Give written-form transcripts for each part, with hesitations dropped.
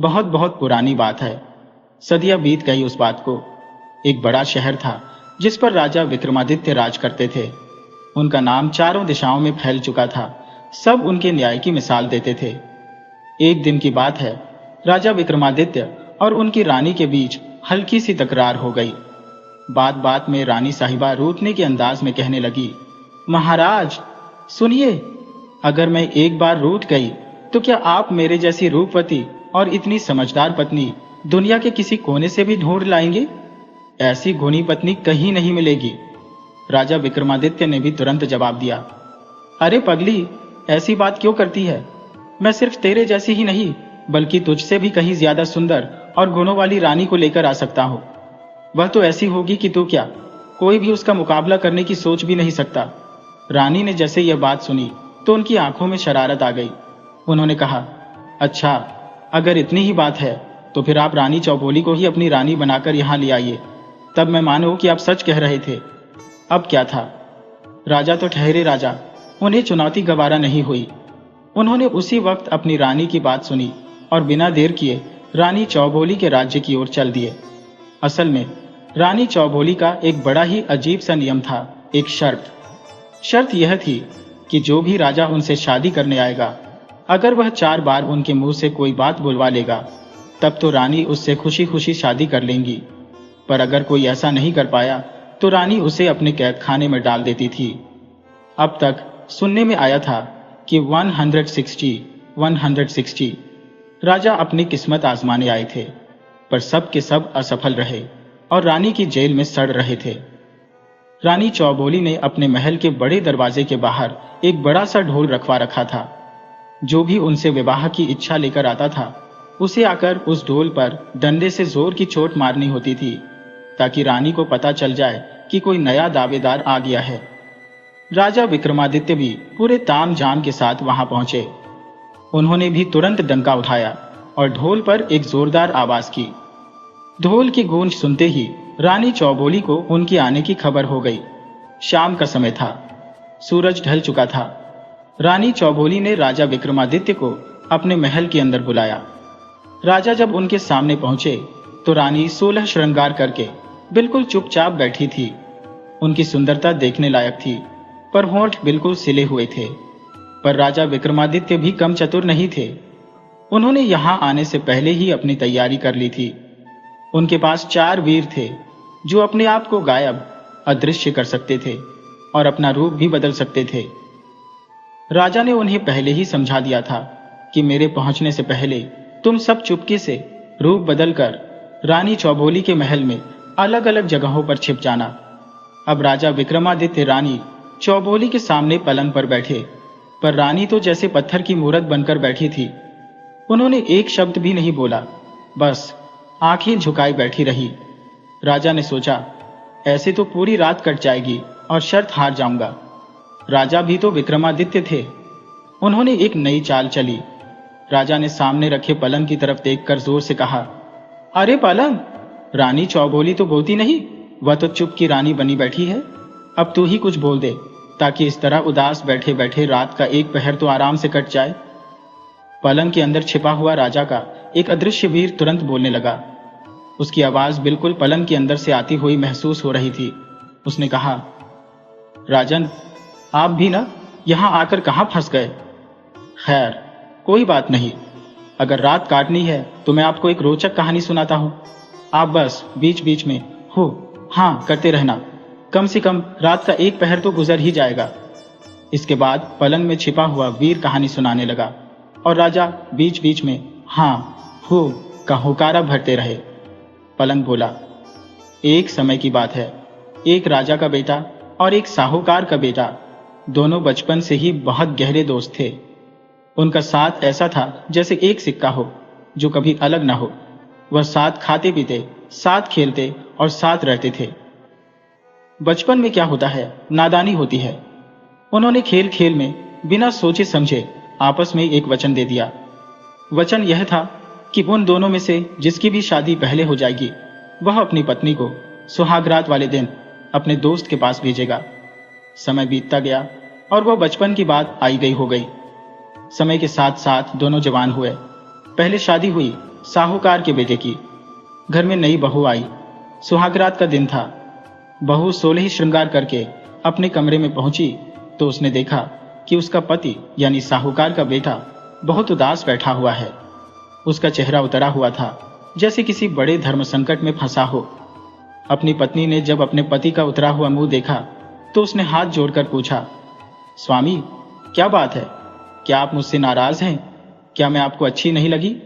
बहुत बहुत पुरानी बात है। सदियां बीत गई उस बात को। एक बड़ा शहर था जिस पर राजा विक्रमादित्य राज करते थे। उनका नाम चारों दिशाओं में फैल चुका था। सब उनके न्याय की मिसाल देते थे। एक दिन की बात है, राजा विक्रमादित्य और उनकी रानी के बीच हल्की सी तकरार हो गई। बात बात में रानी साहिबा रूठने के अंदाज में कहने लगी, महाराज सुनिए, अगर मैं एक बार रूठ गई तो क्या आप मेरे जैसी रूपवती और इतनी समझदार पत्नी दुनिया के किसी कोने से भी ढूंढ लाएंगे? ऐसी गुणी पत्नी कहीं नहीं मिलेगी। राजा विक्रमादित्य ने भी तुरंत जवाब दिया, अरे पगली, ऐसी बात क्यों करती है? मैं सिर्फ तेरे जैसी ही नहीं बल्कि तुझसे भी कहीं ज्यादा सुंदर और गुणों वाली रानी को लेकर आ सकता हूं। वह तो ऐसी होगी कि तू क्या, कोई भी उसका मुकाबला करने की सोच भी नहीं सकता। रानी ने जैसे यह बात सुनी तो उनकी आंखों में शरारत आ गई। उन्होंने कहा, अच्छा, अगर इतनी ही बात है तो फिर आप रानी चौबोली को ही अपनी रानी बनाकर यहां ले आइए, तब मैं मानूं कि आप सच कह रहे थे। अब क्या था, राजा तो ठहरे राजा, उन्हें चुनौती गवारा नहीं हुई। उन्होंने उसी वक्त अपनी रानी की बात सुनी और बिना देर किए रानी चौबोली के राज्य की ओर चल दिए। असल में रानी चौबोली का एक बड़ा ही अजीब सा नियम था, एक शर्त यह थी कि जो भी राजा उनसे शादी करने आएगा, अगर वह 4 बार उनके मुंह से कोई बात बुलवा लेगा, तब तो रानी उससे खुशी खुशी शादी कर लेंगी। पर अगर कोई ऐसा नहीं कर पाया तो रानी उसे अपने कैद खाने में डाल देती थी। अब तक सुनने में आया था कि 160 राजा अपनी किस्मत आजमाने आए थे, पर सब के सब असफल रहे और रानी की जेल में सड़ रहे थे। रानी चौबोली ने अपने महल के बड़े दरवाजे के बाहर एक बड़ा सा ढोल रखवा रखा था। जो भी उनसे विवाह की इच्छा लेकर आता था, उसे आकर उस ढोल पर डंडे से जोर की चोट मारनी होती थी, ताकि रानी को पता चल जाए कि कोई नया दावेदार आ गया है। राजा विक्रमादित्य भी पूरे ताम झाम के साथ वहां पहुंचे। उन्होंने भी तुरंत डंका उठाया और ढोल पर एक जोरदार आवाज की। ढोल की गूंज सुनते ही रानी चौबोली को उनके आने की खबर हो गई। शाम का समय था, सूरज ढल चुका था। रानी चौबोली ने राजा विक्रमादित्य को अपने महल के अंदर बुलाया। राजा जब उनके सामने पहुंचे तो रानी 16 श्रृंगार करके बिल्कुल चुपचाप बैठी थी। उनकी सुंदरता देखने लायक थी, पर होंठ बिल्कुल सिले हुए थे। पर राजा विक्रमादित्य भी कम चतुर नहीं थे। उन्होंने यहां आने से पहले ही अपनी तैयारी कर ली थी। उनके पास 4 वीर थे जो अपने आप को गायब, अदृश्य कर सकते थे और अपना रूप भी बदल सकते थे। राजा ने उन्हें पहले ही समझा दिया था कि मेरे पहुंचने से पहले तुम सब चुपके से रूप बदलकर रानी चौबोली के महल में अलग अलग जगहों पर छिप जाना। अब राजा विक्रमादित्य रानी चौबोली के सामने पलंग पर बैठे, पर रानी तो जैसे पत्थर की मूरत बनकर बैठी थी। उन्होंने एक शब्द भी नहीं बोला, बस आंखें झुकाई बैठी रही। राजा ने सोचा, ऐसे तो पूरी रात कट जाएगी और शर्त हार जाऊंगा। राजा भी तो विक्रमादित्य थे। उन्होंने एक नई चाल चली। राजा ने सामने रखे पलंग की तरफ देखकर जोर से कहा, अरे पलंग, रानी चौबोली तो बोलती नहीं, वह तो चुप की रानी बनी बैठी है। अब तू ही कुछ बोल दे, ताकि इस तरह उदास बैठे बैठे रात का एक पहर तो आराम से कट जाए। पलंग के अंदर छिपा हुआ राजा का एक अदृश्य वीर तुरंत बोलने लगा। उसकी आवाज बिल्कुल पलंग के अंदर से आती हुई महसूस हो रही थी। उसने कहा, राजन, आप भी ना यहां आकर कहां फंस गए? खैर, कोई बात नहीं। अगर रात काटनी है तो मैं आपको एक रोचक कहानी सुनाता हूं। आप बस बीच बीच में हो हाँ करते रहना। कम से कम रात का एक पहर तो गुजर ही जाएगा। इसके बाद पलंग में छिपा हुआ वीर कहानी सुनाने लगा और राजा बीच बीच में हाँ हो का हुकारा भरते रहे। पलंग बोला, एक समय की बात है, एक राजा का बेटा और एक साहूकार का बेटा, दोनों बचपन से ही बहुत गहरे दोस्त थे। उनका साथ ऐसा था जैसे एक सिक्का हो जो कभी अलग ना हो। वह साथ खाते पीते, साथ खेलते और साथ रहते थे। बचपन में क्या होता है, नादानी होती है। उन्होंने खेल खेल में बिना सोचे समझे आपस में एक वचन दे दिया। वचन यह था कि उन दोनों में से जिसकी भी शादी पहले हो जाएगी, वह अपनी पत्नी को सुहागरात वाले दिन अपने दोस्त के पास भेजेगा। समय बीतता गया और वह बचपन की बात आई गई हो गई। समय के साथ साथ दोनों जवान हुए। पहले शादी हुई साहूकार के बेटे की। घर में नई बहू आई। सुहागरात का दिन था। बहू 16 श्रृंगार करके अपने कमरे में पहुंची तो उसने देखा कि उसका पति यानी साहूकार का बेटा बहुत उदास बैठा हुआ है। उसका चेहरा उतरा हुआ था, जैसे किसी बड़े धर्म संकट में फंसा हो। अपनी पत्नी ने जब अपने पति का उतरा हुआ मुंह देखा तो उसने हाथ जोड़कर पूछा, स्वामी, क्या बात है? क्या आप मुझसे नाराज हैं? क्या मैं आपको अच्छी नहीं लगी?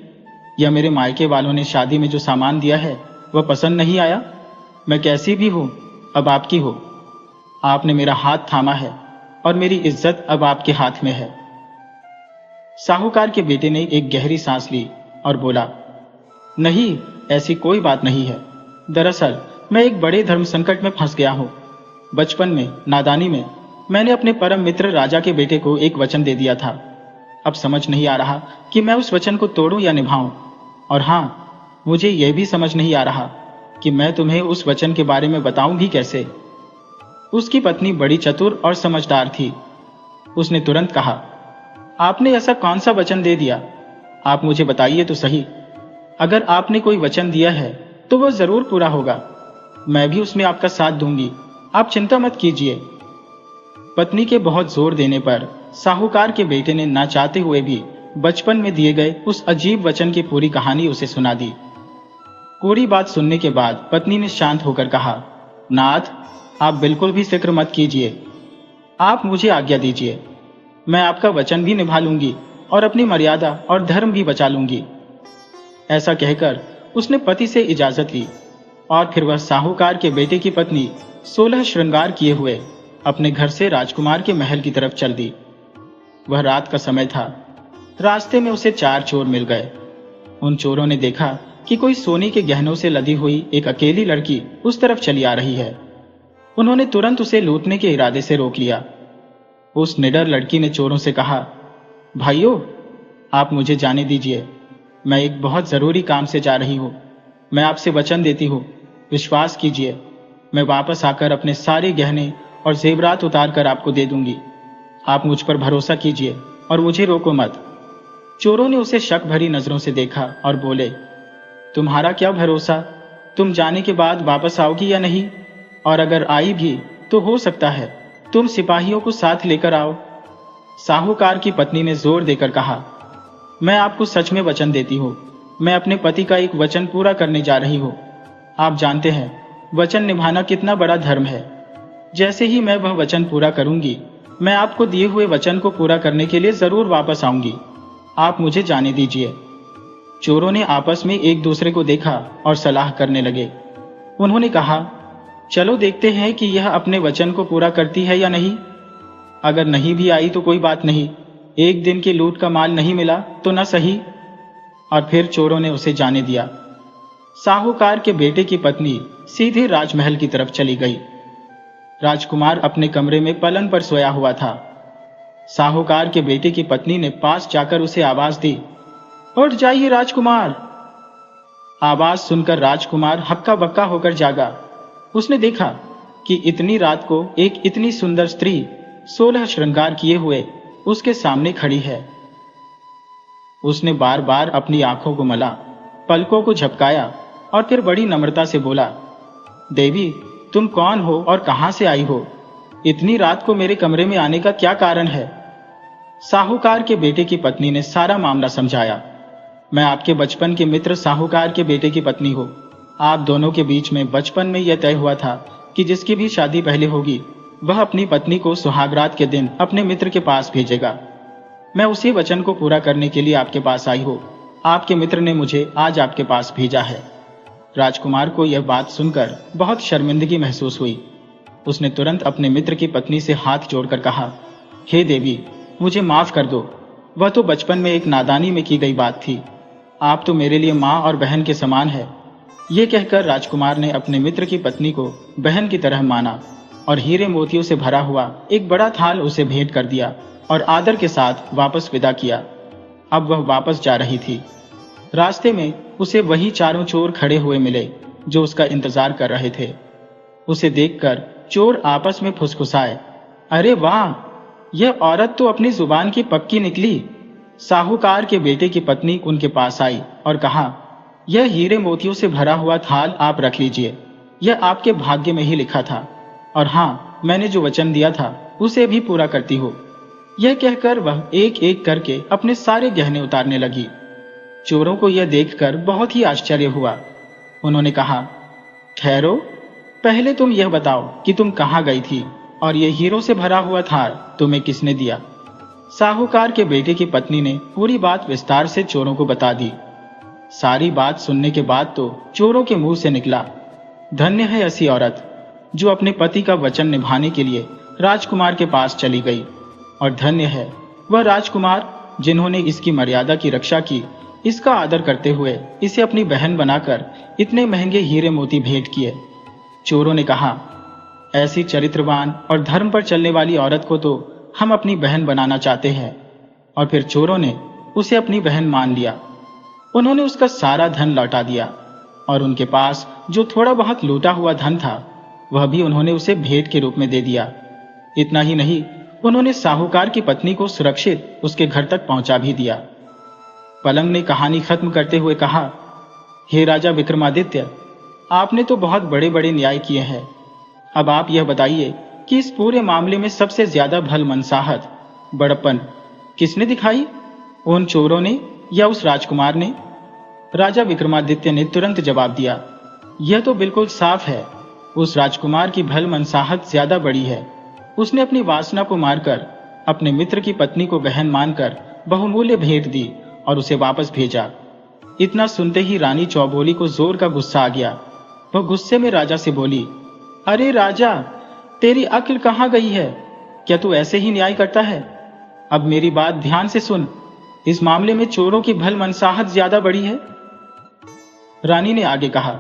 या मेरे मायके वालों ने शादी में जो सामान दिया है वह पसंद नहीं आया? मैं कैसी भी हूं, अब आपकी हो। आपने मेरा हाथ थामा है और मेरी इज्जत अब आपके हाथ में है। साहूकार के बेटे ने एक गहरी सांस ली और बोला, नहीं, ऐसी कोई बात नहीं है। दरअसल मैं एक बड़े धर्म संकट में फंस गया हूं। बचपन में, नादानी में, मैंने अपने परम मित्र राजा के बेटे को एक वचन दे दिया था। अब समझ नहीं आ रहा कि मैं उस वचन को तोड़ूं या निभाऊं। और हाँ, मुझे यह भी समझ नहीं आ रहा कि मैं तुम्हें उस वचन के बारे में बताऊं भी कैसे। उसकी पत्नी बड़ी चतुर और समझदार थी। उसने तुरंत कहा, आपने ऐसा कौन सा वचन दे दिया? आप मुझे बताइए तो सही। अगर आपने कोई वचन दिया है तो वह जरूर पूरा होगा। मैं भी उसमें आपका साथ दूंगी, आप चिंता मत कीजिए। पत्नी के बहुत जोर देने पर साहूकार के बेटे ने ना चाहते हुए भी बचपन में दिए गए उस अजीब वचन की पूरी कहानी उसे सुना दी। पूरी बात सुनने के बाद पत्नी ने शांत होकर कहा, नाथ, आप बिल्कुल भी फिक्र मत कीजिए। आप मुझे आज्ञा दीजिए। मैं आपका वचन भी निभा लूंगी और अपनी मर्यादा और धर्म भी बचा लूंगी। ऐसा कहकर उसने पति से इजाजत ली और फिर वह साहूकार के बेटे की पत्नी 16 श्रृंगार किए हुए अपने घर से राजकुमार के महल की तरफ चल दी। वह रात का समय था। रास्ते में उसे 4 चोर मिल गए। उन चोरों ने देखा कि कोई सोने के गहनों से लदी हुई एक अकेली लड़की उस तरफ चली आ रही है। उन्होंने तुरंत उसे लूटने के इरादे से रोक लिया। उस निडर लड़की ने चोरों से कहा, भाइयों, आप मुझे जाने दीजिए। मैं एक बहुत जरूरी काम से जा रही हूं। मैं आपसे वचन देती हूं, विश्वास कीजिए, मैं वापस आकर अपने सारे गहने और जेवरात उतार कर आपको दे दूंगी। आप मुझ पर भरोसा कीजिए और मुझे रोको मत। चोरों ने उसे शक भरी नजरों से देखा और बोले, तुम्हारा क्या भरोसा? तुम जाने के बाद वापस आओगी या नहीं? और अगर आई भी तो हो सकता है तुम सिपाहियों को साथ लेकर आओ। साहूकार की पत्नी ने जोर देकर कहा, मैं आपको सच में वचन देती हूँ। मैं अपने पति का एक वचन पूरा करने जा रही हूँ। आप जानते हैं वचन निभाना कितना बड़ा धर्म है। जैसे ही मैं वह वचन पूरा करूंगी, मैं आपको दिए हुए वचन को पूरा करने के लिए जरूर वापस आऊंगी। आप मुझे जाने दीजिए। चोरों ने आपस में एक दूसरे को देखा और सलाह करने लगे। उन्होंने कहा, चलो देखते हैं कि यह अपने वचन को पूरा करती है या नहीं। अगर नहीं भी आई तो कोई बात नहीं, एक दिन की लूट का माल नहीं मिला तो न सही। और फिर चोरों ने उसे जाने दिया। साहूकार के बेटे की पत्नी सीधे राजमहल की तरफ चली गई। राजकुमार अपने कमरे में पलंग पर सोया हुआ था। साहूकार के बेटे की पत्नी ने पास जाकर उसे आवाज दी, उठ जाइए राजकुमार। आवाज सुनकर राजकुमार हक्का बक्का होकर जागा। उसने देखा कि इतनी रात को एक इतनी सुंदर स्त्री 16 श्रृंगार किए हुए उसके सामने खड़ी है। उसने बार बार अपनी आंखों को मला, पलकों को झपकाया और फिर बड़ी नम्रता से बोला, देवी, तुम कौन हो और कहां से आई हो? इतनी रात को मेरे कमरे में आने का क्या कारण है? साहूकार के बेटे की पत्नी ने सारा मामला समझाया। मैं आपके बचपन के मित्र साहूकार के बेटे की पत्नी हूं। आप दोनों के बीच में बचपन में यह तय हुआ था कि जिसकी भी शादी पहले होगी वह अपनी पत्नी को सुहागरात के दिन अपने मित्र के पास भेजेगा। मैं उसी वचन को पूरा करने के लिए आपके पास आई हूं। आपके मित्र ने मुझे आज आपके पास भेजा है। राजकुमार को यह बात सुनकर बहुत शर्मिंदगी महसूस हुई। उसने तुरंत अपने मित्र की पत्नी से हाथ जोड़कर कहा, हे देवी, मुझे माफ कर दो। वह तो बचपन में एक नादानी में की गई बात थी। आप तो मेरे लिए माँ और बहन के समान है। ये कहकर राजकुमार ने अपने मित्र की पत्नी को बहन की तरह माना और हीरे मोतियों से भरा हुआ एक बड़ा थाल उसे भेंट कर दिया और आदर के साथ वापस विदा किया। अब वह वापस जा रही थी। रास्ते में उसे वही चारों चोर खड़े हुए मिले जो उसका इंतजार कर रहे थे। उसे देखकर चोर आपस में फुसफुसाए, अरे वाह, यह औरत तो अपनी जुबान की पक्की निकली। साहूकार के बेटे की पत्नी उनके पास आई और कहा, यह हीरे मोतियों से भरा हुआ थाल आप रख लीजिए, यह आपके भाग्य में ही लिखा था, और हाँ, मैंने जो वचन दिया था उसे भी पूरा करती हो। यह कहकर वह एक एक करके अपने सारे गहने उतारने लगी। चोरों को यह देखकर बहुत ही आश्चर्य हुआ। उन्होंने कहा, ठहरो, पहले तुम यह बताओ कि तुम कहाँ गई थी और यह हीरों से भरा हुआ थाल तुम्हें किसने दिया। साहूकार के बेटे की पत्नी ने पूरी बात विस्तार से चोरों को बता दी। सारी बात सुनने के बाद तो चोरों के मुंह से निकला, धन्य है ऐसी औरत जो अपने पति का वचन निभाने के लिए राजकुमार के पास चली गई, और धन्य है वह राजकुमार जिन्होंने इसकी मर्यादा की रक्षा की, इसका आदर करते हुए इसे अपनी बहन बनाकर इतने महंगे हीरे मोती भेंट किए। चोरों ने कहा, ऐसी चरित्रवान और धर्म पर चलने वाली औरत को तो हम अपनी बहन बनाना चाहते हैं। और फिर चोरों ने उसे अपनी बहन मान लिया। उन्होंने उसका सारा धन लौटा दिया, और उनके पास जो थोड़ा बहुत लूटा हुआ धन था वह भी उन्होंने उसे भेंट के रूप में दे दिया। इतना ही नहीं, उन्होंने साहूकार की पत्नी को सुरक्षित उसके घर तक पहुंचा भी दिया। पलंग ने कहानी खत्म करते हुए कहा, हे राजा विक्रमादित्य, आपने तो बहुत बड़े बड़े न्याय किए हैं। अब आप यह बताइए कि इस पूरे मामले में सबसे ज्यादा भल मनसाहत, बड़प्पन किसने दिखाई, उन चोरों ने या उस राजकुमार ने? राजा विक्रमादित्य ने तुरंत जवाब दिया, यह तो बिल्कुल साफ है, उस राजकुमार की भल मनसाहत ज्यादा बड़ी है। उसने अपनी वासना को मारकर अपने मित्र की पत्नी को बहन मानकर बहुमूल्य भेंट दी और उसे वापस भेजा। इतना सुनते ही रानी चौबोली को जोर का गुस्सा आ गया। वह गुस्से में राजा से बोली, अरे राजा, तेरी अक्ल कहाँ गई है? क्या तू ऐसे ही न्याय करता है? अब मेरी बात ध्यान से सुन, इस मामले में चोरों की भल मनसाहत ज्यादा बड़ी है। रानी ने आगे कहा,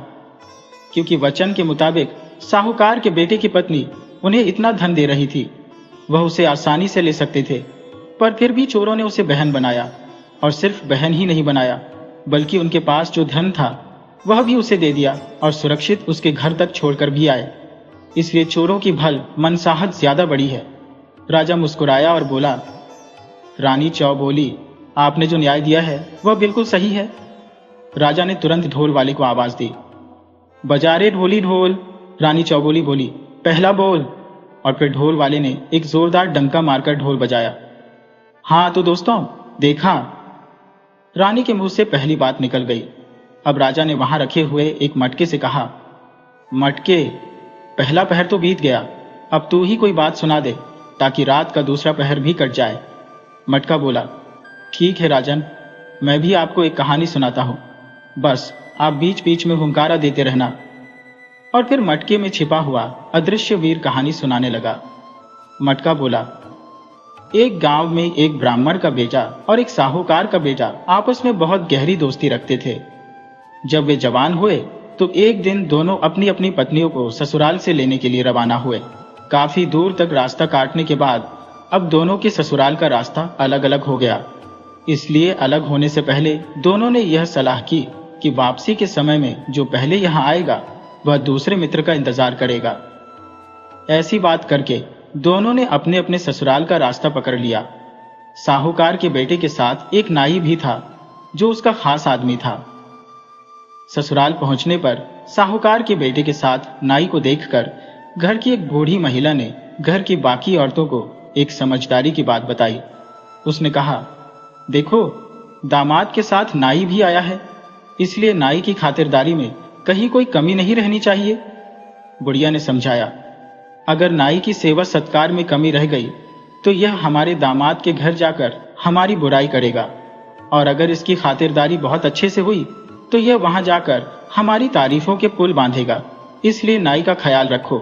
क्योंकि वचन के मुताबिक साहूकार के बेटे की पत्नी उन्हें इतना धन दे रही थी, वह उसे आसानी से ले सकते थे, पर फिर भी चोरों ने उसे बहन बनाया, और सिर्फ बहन ही नहीं बनाया बल्कि उनके पास जो धन था वह भी उसे दे दिया और सुरक्षित उसके घर तक छोड़कर भी आए। इसलिए चोरों की भल मनसाहत ज्यादा बड़ी है। राजा मुस्कुराया और बोला, रानी चौबोली, आपने जो न्याय दिया है वह बिल्कुल सही है। राजा ने तुरंत ढोल वाले को आवाज दी, बजा रे ढोली ढोल। रानी चौबोली बोली, पहला बोल। और फिर ढोल वाले ने एक जोरदार डंका मारकर ढोल बजाया। हाँ तो दोस्तों, देखा, रानी के मुंह से पहली बात निकल गई। अब राजा ने वहां रखे हुए एक मटके से कहा, मटके, पहला पहर तो बीत गया, अब तू ही कोई बात सुना दे ताकि रात का दूसरा पहर भी कट जाए। मटका बोला, ठीक है राजन, मैं भी आपको एक कहानी सुनाता हूं, बस आप बीच बीच में हुंकारा देते रहना। और फिर मटके में छिपा हुआ अदृश्य वीर कहानी सुनाने लगा। मटका बोला, एक गांव में एक ब्राह्मण का बेटा और एक साहूकार का बेटा आपस में बहुत गहरी दोस्ती रखते थे। जब वे जवान हुए तो एक दिन दोनों अपनी अपनी पत्नियों को ससुराल से लेने के लिए रवाना हुए। काफी दूर तक रास्ता काटने के बाद अब दोनों के ससुराल का रास्ता अलग अलग हो गया। इसलिए अलग होने से पहले दोनों ने यह सलाह की कि वापसी के समय में जो पहले यहाँ आएगा वह दूसरे मित्र का इंतजार करेगा। ऐसी बात करके दोनों ने अपने अपने ससुराल का रास्ता पकड़ लिया। साहूकार के बेटे के साथ एक नाई भी था जो उसका खास आदमी था। ससुराल पहुंचने पर साहूकार के बेटे के साथ नाई को देखकर घर की एक बूढ़ी महिला ने घर की बाकी औरतों को एक समझदारी की बात बताई। उसने कहा, देखो, दामाद के साथ नाई भी आया है, इसलिए नाई की खातिरदारी में कहीं कोई कमी नहीं रहनी चाहिए। बुढ़िया ने समझाया, अगर नाई की सेवा सत्कार में कमी रह गई तो यह हमारे दामाद के घर जाकर हमारी बुराई करेगा, और अगर इसकी खातिरदारी बहुत अच्छे से हुई तो यह वहां जाकर हमारी तारीफों के पुल बांधेगा, इसलिए नाई का ख्याल रखो।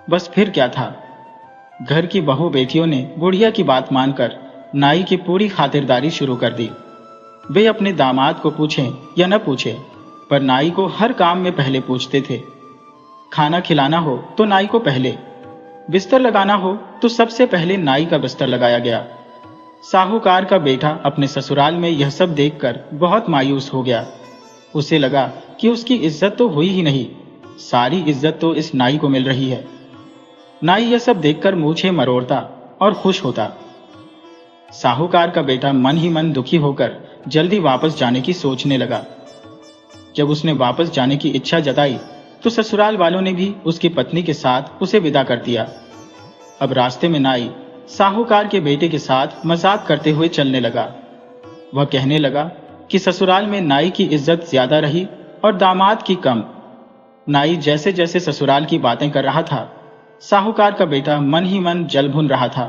बस फिर क्या था, घर की बहू बेटियों ने बुढ़िया की बात मानकर नाई की पूरी खातिरदारी शुरू कर दी। वे अपने दामाद को पूछें या न पूछें, पर नाई को हर काम में पहले पूछते थे। खाना खिलाना हो तो नाई को पहले, बिस्तर लगाना हो तो सबसे पहले नाई का बिस्तर लगाया गया। साहूकार का बेटा अपने ससुराल में यह सब देखकर बहुत मायूस हो गया। उसे लगा कि उसकी इज्जत तो हुई ही नहीं, सारी इज्जत तो इस नाई को मिल रही है। नाई यह सब देखकर मूछें मरोड़ता और खुश होता। साहूकार का बेटा मन ही मन दुखी होकर जल्दी वापस जाने की सोचने लगा। जब उसने वापस जाने की इच्छा जताई तो ससुराल वालों ने भी उसकी पत्नी के साथ उसे विदा कर दिया। अब रास्ते में नाई साहूकार के बेटे के साथ मजाक करते हुए चलने लगा। वह कहने लगा कि ससुराल में नाई की इज्जत ज्यादा रही और दामाद की कम। नाई जैसे जैसे ससुराल की बातें कर रहा था, साहूकार का बेटा मन ही मन जल भुन रहा था,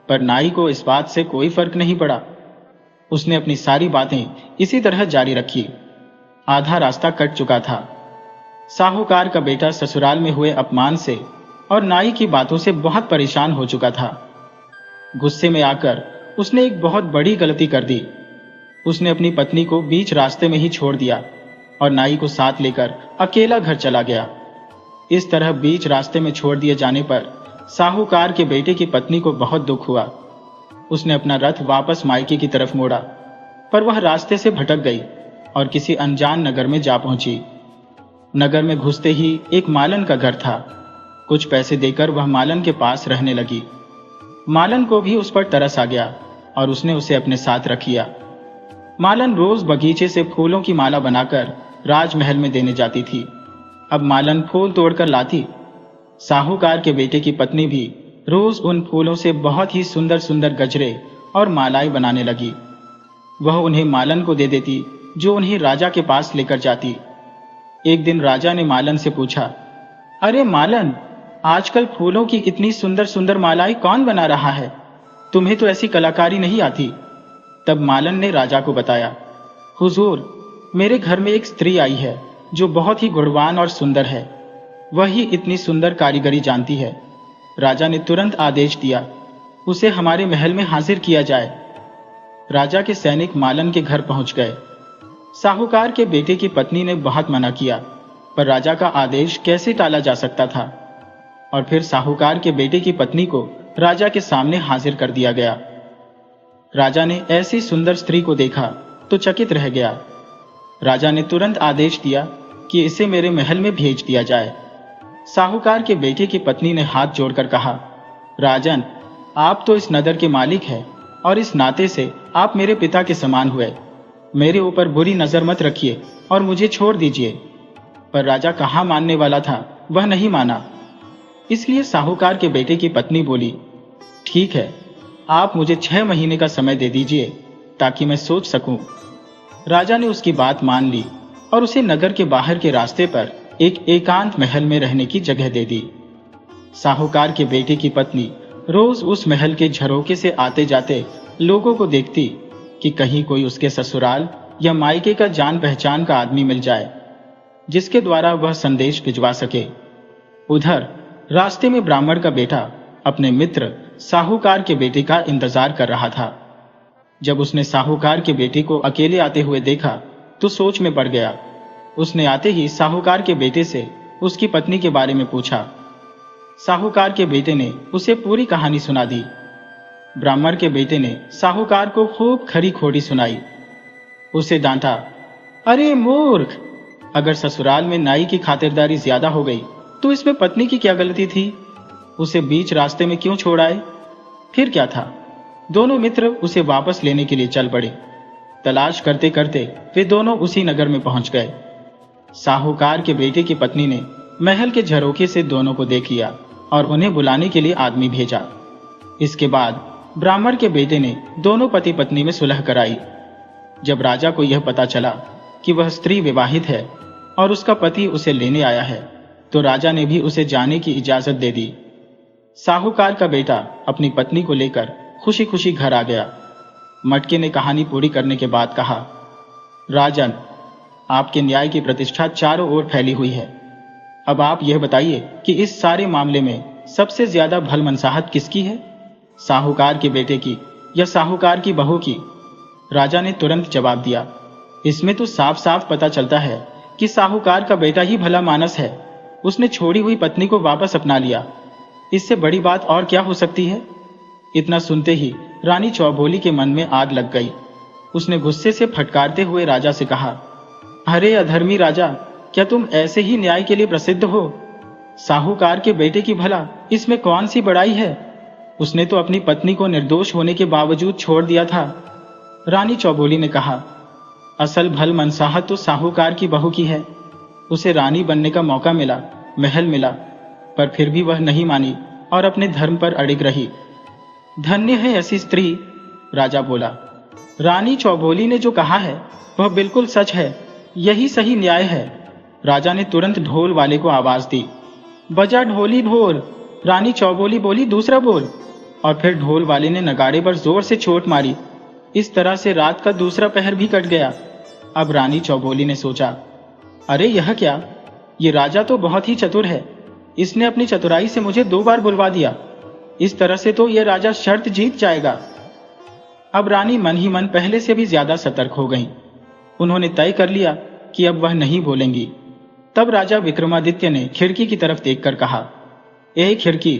पर नाई को इस बात से कोई फर्क नहीं पड़ा। उसने अपनी सारी बातें इसी तरह जारी रखी। आधा रास्ता कट चुका था। साहूकार का बेटा ससुराल में हुए अपमान से और नाई की बातों से बहुत परेशान हो चुका था। गुस्से में आकर उसने एक बहुत बड़ी गलती कर दी। उसने अपनी पत्नी को बीच रास्ते में ही छोड़ दिया और नाई को साथ लेकर अकेला घर चला गया। इस तरह बीच रास्ते में छोड़ दिए जाने पर साहूकार के बेटे की पत्नी को बहुत दुख हुआ। उसने अपना रथ वापस मायके की तरफ मोड़ा, पर वह रास्ते से भटक गई और किसी अनजान नगर में जा पहुंची। नगर में घुसते ही एक मालन का घर था। कुछ पैसे देकर वह मालन के पास रहने लगी। मालन को भी उस पर तरस आ गया और उसने उसे अपने साथ रख लिया। मालन रोज बगीचे से फूलों की माला बनाकर राजमहल में देने जाती थी। अब मालन फूल तोड़कर लाती। साहूकार के बेटे की पत्नी भी रोज उन फूलों से बहुत ही सुंदर सुंदर गजरे और मालाएं बनाने लगी। वह उन्हें मालन को दे देती, जो उन्हें राजा के पास लेकर जाती। एक दिन राजा ने मालन से पूछा, अरे मालन, आजकल फूलों की इतनी सुंदर सुंदर मालाएं कौन बना रहा है? तुम्हें तो ऐसी कलाकारी नहीं आती। तब मालन ने राजा को बताया, हुजूर, मेरे घर में एक स्त्री आई है जो बहुत ही गुणवान और सुंदर है। वही इतनी सुंदर कारीगरी जानती है। राजा ने तुरंत आदेश दिया, उसे हमारे महल में हाजिर किया जाए। राजा के सैनिक मालन के घर पहुंच गए। साहूकार के बेटे की पत्नी ने बहुत मना किया, पर राजा का आदेश कैसे टाला जा सकता था। और फिर साहूकार के बेटे की पत्नी को राजा के सामने हाजिर कर दिया गया। राजा ने ऐसी सुंदर स्त्री को देखा तो चकित रह गया। राजा ने तुरंत आदेश दिया कि इसे मेरे महल में भेज दिया जाए। साहूकार के बेटे की पत्नी ने हाथ जोड़कर कहा, राजन, आप तो इस नगर के मालिक हैं और इस नाते से आप मेरे पिता के समान हुए। मेरे ऊपर बुरी नजर मत रखिए और मुझे छोड़ दीजिए। पर राजा कहाँ मानने वाला था, वह नहीं माना। इसलिए साहूकार के बेटे की पत्नी बोली, ठीक है, आप मुझे 6 महीने का समय दे दीजिए ताकि मैं सोच सकूं। राजा ने उसकी बात मान ली और उसे नगर के बाहर के रास्ते पर एक एकांत महल में रहने की जगह दे दी। साहूकार के बेटे की पत्नी रोज उस महल के झरोखे से आते जाते लोगों को देखती कि कहीं कोई उसके ससुराल या मायके का जान पहचान का आदमी मिल जाए, जिसके द्वारा वह संदेश भिजवा सके। उधर रास्ते में ब्राह्मण का बेटा अपने मित्र साहूकार के बेटे का इंतजार कर रहा था। जब उसने साहूकार के बेटे को अकेले आते हुए देखा तो सोच में पड़ गया। उसने आते ही साहूकार के बेटे से उसकी पत्नी के बारे में पूछा। साहूकार के बेटे ने उसे पूरी कहानी सुना दी। ब्राह्मण के बेटे ने साहूकार को खूब खरी खोटी सुनाई। उसे डांटा, अरे मूर्ख, अगर ससुराल में नाई की खातिरदारी ज्यादा हो गई तो इसमें पत्नी की क्या गलती थी? उसे बीच रास्ते में क्यों छोड़ आए? फिर क्या था? दोनों मित्र उसे वापस लेने के लिए चल पड़े। तलाश करते करते वे दोनों उसी नगर में पहुंच गए। साहूकार के बेटे की पत्नी ने महल के झरोखे से दोनों को देख लिया और उन्हें बुलाने के लिए आदमी भेजा। इसके बाद ब्राह्मण के बेटे ने दोनों पति पत्नी में सुलह कराई। जब राजा को यह पता चला कि वह स्त्री विवाहित है और उसका पति उसे लेने आया है, तो राजा ने भी उसे जाने की इजाजत दे दी। साहूकार का बेटा अपनी पत्नी को लेकर खुशी खुशी घर आ गया। मटके ने कहानी पूरी करने के बाद कहा, राजन, आपके न्याय की प्रतिष्ठा चारों ओर फैली हुई है। अब आप यह बताइए कि इस सारे मामले में सबसे ज्यादा भलमनसाहत किसकी है, साहूकार के बेटे की या साहूकार की बहू की? राजा ने तुरंत जवाब दिया, इसमें तो साफ साफ पता चलता है कि साहूकार का बेटा ही भला मानस है। उसने छोड़ी हुई पत्नी को वापस अपना लिया। इससे बड़ी बात और क्या हो सकती है? इतना सुनते ही रानी चौबोली के मन में आग लग गई। उसने गुस्से से फटकारते हुए राजा से कहा, अरे अधर्मी राजा, क्या तुम ऐसे ही न्याय के लिए प्रसिद्ध हो? साहूकार के बेटे की भला इसमें कौन सी बड़ाई है? उसने तो अपनी पत्नी को निर्दोष होने के बावजूद छोड़ दिया था। रानी चौबोली ने कहा, असल भल मनसाहत तो साहूकार की बहू की है। उसे रानी बनने का मौका मिला, महल मिला, पर फिर भी वह नहीं मानी और अपने धर्म पर अड़िग रही। धन्य है ऐसी स्त्री, राजा बोला। रानी चौबोली ने जो कहा है वह बिल्कुल सच है, यही सही न्याय है। राजा ने तुरंत ढोल वाले को आवाज दी। बजा ढोली ढोल। रानी चौबोली बोली, दूसरा बोल। और फिर ढोल वाले ने नगाड़े पर जोर से चोट मारी। इस तरह से रात का दूसरा पहर भी कट गया। अब रानी चौबोली ने सोचा, अरे यह क्या, ये राजा तो बहुत ही चतुर है। इसने अपनी चतुराई से मुझे 2 बार बुलवा दिया। इस तरह से तो यह राजा शर्त जीत जाएगा। अब रानी मन ही मन पहले से भी ज्यादा सतर्क हो गईं। उन्होंने तय कर लिया कि अब वह नहीं बोलेंगी। तब राजा विक्रमादित्य ने खिड़की की तरफ देखकर कहा, ए खिड़की,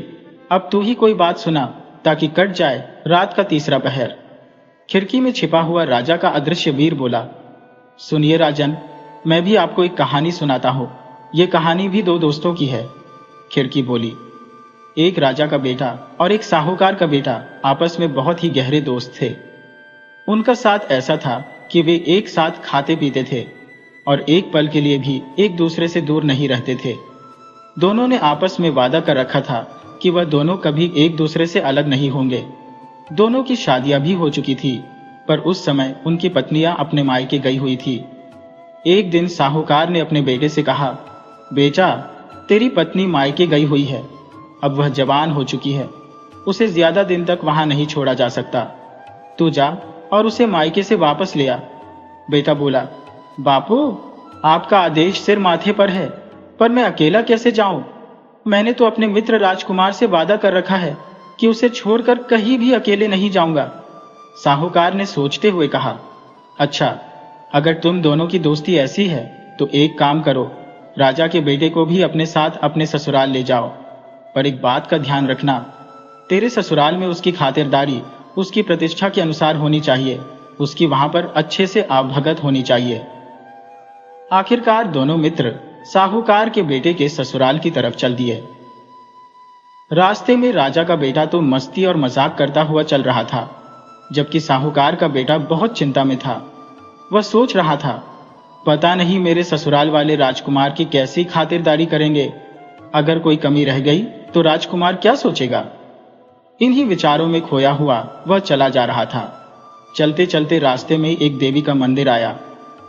अब तू ही कोई बात सुना ताकि कट जाए रात का तीसरा पहर। खिड़की में छिपा हुआ राजा का अदृश्य वीर बोला, सुनिए राजन, मैं भी आपको एक कहानी सुनाता हूं। ये कहानी भी 2 दोस्तों की है। खिड़की बोली, एक राजा का बेटा और एक साहूकार का बेटा आपस में बहुत ही गहरे दोस्त थे। उनका साथ ऐसा था कि वे एक साथ खाते पीते थे और एक पल के लिए भी एक दूसरे से दूर नहीं रहते थे। दोनों ने आपस में वादा कर रखा था कि वह दोनों कभी एक दूसरे से अलग नहीं होंगे। दोनों की शादियां भी हो चुकी थी, पर उस समय उनकी पत्नियां अपने मायके गई हुई थी। एक दिन साहूकार ने अपने बेटे से कहा, बेटा, तेरी पत्नी मायके गई हुई है। अब वह जवान हो चुकी है, उसे ज्यादा दिन तक वहां नहीं छोड़ा जा सकता। तू जा और उसे मायके से वापस ले आ। बेटा बोला, बापू, आपका आदेश सिर माथे पर है, पर मैं अकेला कैसे जाऊं? मैंने तो अपने मित्र राजकुमार से वादा कर रखा है कि उसे छोड़कर कहीं भी अकेले नहीं जाऊंगा। साहूकार ने सोचते हुए कहा, अच्छा, अगर तुम दोनों की दोस्ती ऐसी है तो एक काम करो, राजा के बेटे को भी अपने साथ अपने ससुराल ले जाओ। पर एक बात का ध्यान रखना, तेरे ससुराल में उसकी खातिरदारी उसकी प्रतिष्ठा के अनुसार होनी चाहिए। उसकी वहां पर अच्छे से आवभगत होनी चाहिए। आखिरकार दोनों मित्र साहूकार के बेटे के ससुराल की तरफ चल दिए। रास्ते में राजा का बेटा तो मस्ती और मजाक करता हुआ चल रहा था, जबकि साहूकार का बेटा बहुत चिंता में था। वह सोच रहा था, पता नहीं मेरे ससुराल वाले राजकुमार की कैसी खातिरदारी करेंगे। अगर कोई कमी रह गई तो राजकुमार क्या सोचेगा। इन्हीं विचारों में खोया हुआ वह चला जा रहा था। चलते चलते रास्ते में एक देवी का मंदिर आया,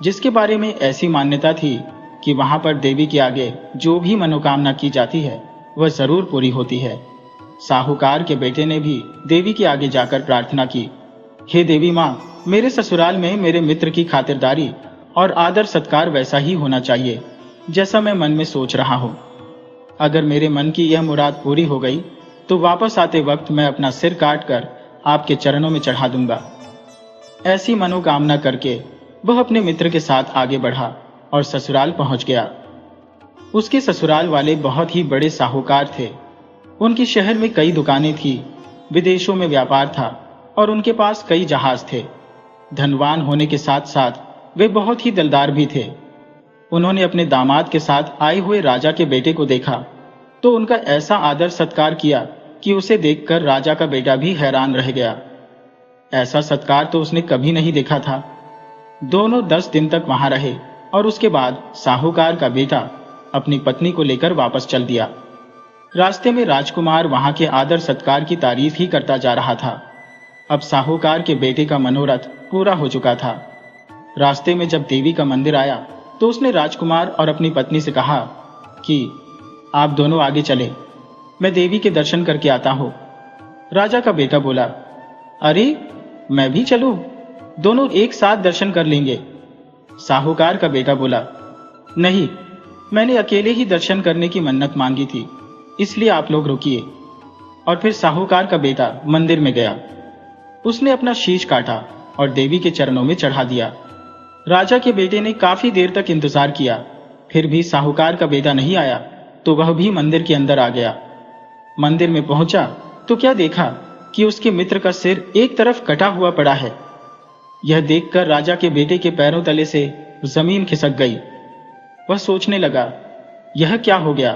जिसके बारे में ऐसी मान्यता थी कि वहां पर देवी के आगे जो भी मनोकामना की जाती है वह जरूर पूरी होती है। साहूकार के बेटे ने भी देवी के आगे जाकर प्रार्थना की, हे देवी माँ, मेरे ससुराल में मेरे मित्र की खातिरदारी और आदर सत्कार वैसा ही होना चाहिए जैसा मैं मन में सोच रहा हूँ। अगर मेरे मन की यह मुराद पूरी हो गई तो वापस आते वक्त मैं अपना सिर काट कर आपके चरणों में चढ़ा दूंगा। ऐसी मनोकामना करके वह अपने मित्र के साथ आगे बढ़ा और ससुराल पहुंच गया। उसके ससुराल वाले बहुत ही बड़े साहूकार थे। उनकी शहर में कई दुकानें थी, विदेशों में व्यापार था और उनके पास कई जहाज थे। धनवान होने के साथ साथ वे बहुत ही दिलदार भी थे। उन्होंने अपने दामाद के साथ आए हुए राजा के बेटे को देखा तो उनका ऐसा आदर सत्कार किया कि उसे देखकर राजा का बेटा भी हैरान रह गया। ऐसा सत्कार तो उसने कभी नहीं देखा था। दोनों 10 दिन तक वहां रहे और उसके बाद साहूकार का बेटा अपनी पत्नी को लेकर वापस चल दिया। रास्ते में राजकुमार वहां के आदर सत्कार की तारीफ ही करता जा रहा था। अब साहूकार के बेटे का मनोरथ पूरा हो चुका था। रास्ते में जब देवी का मंदिर आया तो उसने राजकुमार और अपनी पत्नी से कहा कि आप दोनों आगे चले, मैं देवी के दर्शन करके आता हूं। राजा का बेटा बोला, अरे मैं भी चलूं, दोनों एक साथ दर्शन कर लेंगे। साहूकार का बेटा बोला, नहीं, मैंने अकेले ही दर्शन करने की मन्नत मांगी थी, इसलिए आप लोग रुकिए। और फिर साहूकार का बेटा मंदिर में गया। उसने अपना शीश काटा और देवी के चरणों में चढ़ा दिया। राजा के बेटे ने काफी देर तक इंतजार किया, फिर भी साहूकार का बेटा नहीं आया तो वह भी मंदिर के अंदर आ गया। मंदिर में पहुंचा तो क्या देखा कि उसके मित्र का सिर एक तरफ कटा हुआ पड़ा है। यह देखकर राजा के बेटे के पैरों तले से जमीन खिसक गई। वह सोचने लगा, यह क्या हो गया?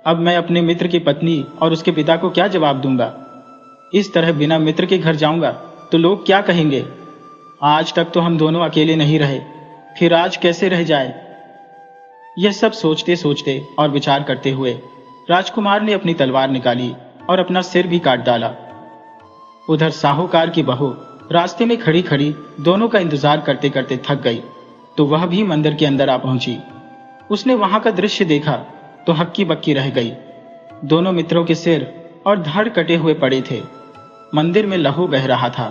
अब मैं अपने मित्र की पत्नी और उसके पिता को क्या जवाब दूंगा? इस तरह बिना मित्र के घर जाऊंगा तो लोग क्या कहेंगे? आज तक तो हम दोनों अकेले नहीं रहे, फिर आज कैसे रह जाए। यह सब सोचते सोचते और विचार करते हुए राजकुमार ने अपनी तलवार निकाली और अपना सिर भी काट डाला। उधर साहूकार की बहू रास्ते में खड़ी खड़ी दोनों का इंतजार करते करते थक गई, तो वह भी मंदिर के अंदर आ पहुंची। उसने वहां का दृश्य देखा तो हक्की बक्की रह गई। दोनों मित्रों के सिर और धड़ कटे हुए पड़े थे। मंदिर में लहू बह रहा था।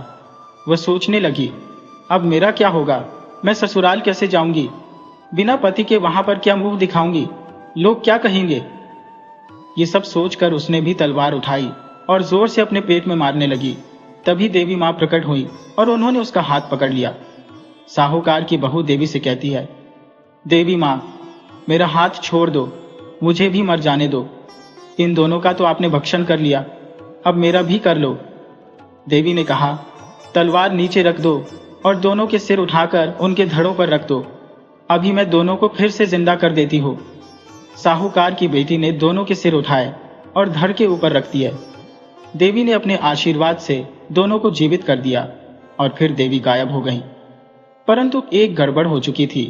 वह सोचने लगी, अब मेरा क्या होगा, मैं ससुराल कैसे जाऊंगी, बिना पति के वहां पर क्या मुंह दिखाऊंगी, लोग क्या कहेंगे। ये सब सोचकर उसने भी तलवार उठाई और जोर से अपने पेट में मारने लगी। तभी देवी मां प्रकट हुई और उन्होंने उसका हाथ पकड़ लिया। साहूकार की बहू देवी से कहती है, देवी मां, मेरा हाथ छोड़ दो, मुझे भी मर जाने दो। इन दोनों का तो आपने भक्षण कर लिया, अब मेरा भी कर लो। देवी ने कहा, तलवार नीचे रख दो और दोनों के सिर उठाकर उनके धड़ों पर रख दो, अभी मैं दोनों को फिर से जिंदा कर देती हूँ। साहूकार की बेटी ने दोनों के सिर उठाए और धड़ के ऊपर रख दिए। देवी ने अपने आशीर्वाद से दोनों को जीवित कर दिया और फिर देवी गायब हो गई। परंतु एक गड़बड़ हो चुकी थी।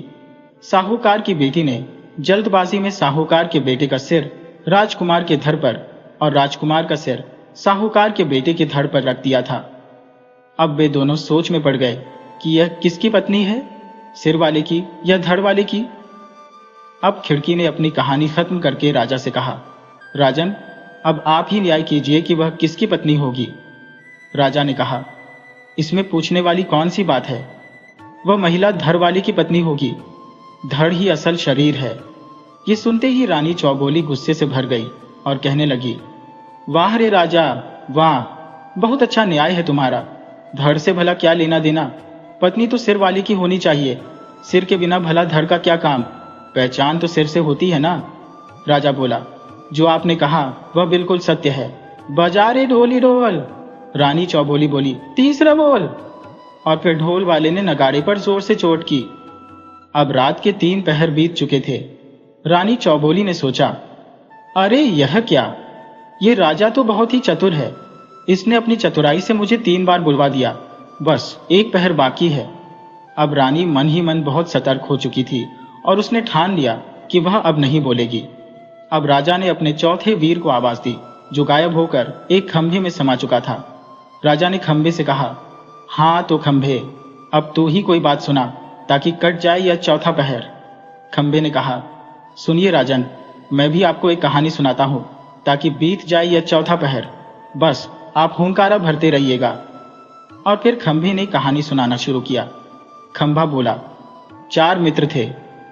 साहूकार की बेटी ने जल्दबाजी में साहूकार के बेटे का सिर राजकुमार के धड़ पर और राजकुमार का सिर साहूकार के बेटे के धड़ पर रख दिया था। अब वे दोनों सोच में पड़ गए कि यह किसकी पत्नी है, सिर वाले की या धड़ वाले की। अब खिड़की ने अपनी कहानी खत्म करके राजा से कहा, राजन, अब आप ही न्याय कीजिए कि वह किसकी पत्नी होगी। राजा ने कहा, इसमें पूछने वाली कौन सी बात है, वह महिला धड़ वाले की पत्नी होगी, धड़ ही असल शरीर है। ये सुनते ही रानी चौबोली गुस्से से भर गई और कहने लगी, वाह रे राजा, वाह, बहुत अच्छा न्याय है तुम्हारा। धड़ से भला क्या लेना देना, पत्नी तो सिर वाली की होनी चाहिए, सिर के बिना भला धड़ का क्या काम, पहचान तो सिर से होती है ना। राजा बोला, जो आपने कहा वह बिल्कुल सत्य है, बजा रे ढोली ढोल। रानी चौबोली बोली, तीसरा बोल। और फिर ढोल वाले ने नगाड़े पर जोर से चोट की। अब रात के 3 पहर बीत चुके थे। रानी चौबोली ने सोचा, अरे यह क्या, ये राजा तो बहुत ही चतुर है, इसने अपनी चतुराई से मुझे 3 बार बुलवा दिया, बस 1 पहर बाकी है। अब रानी मन ही मन बहुत सतर्क हो चुकी थी और उसने ठान लिया कि वह अब नहीं बोलेगी। अब राजा ने अपने चौथे वीर को आवाज दी, जो गायब होकर एक खंभे में समा चुका था। राजा ने खंभे से कहा, हाँ तो खंभे, अब तू ही कोई बात सुना ताकि कट जाए यह चौथा पहर। खंभे ने कहा, सुनिए राजन, मैं भी आपको एक कहानी सुनाता हूँ ताकि बीत जाए यह चौथा पहर, बस आप हुंकारा भरते रहिएगा। और फिर खंभे ने कहानी सुनाना शुरू किया। खंभा बोला, 4 मित्र थे,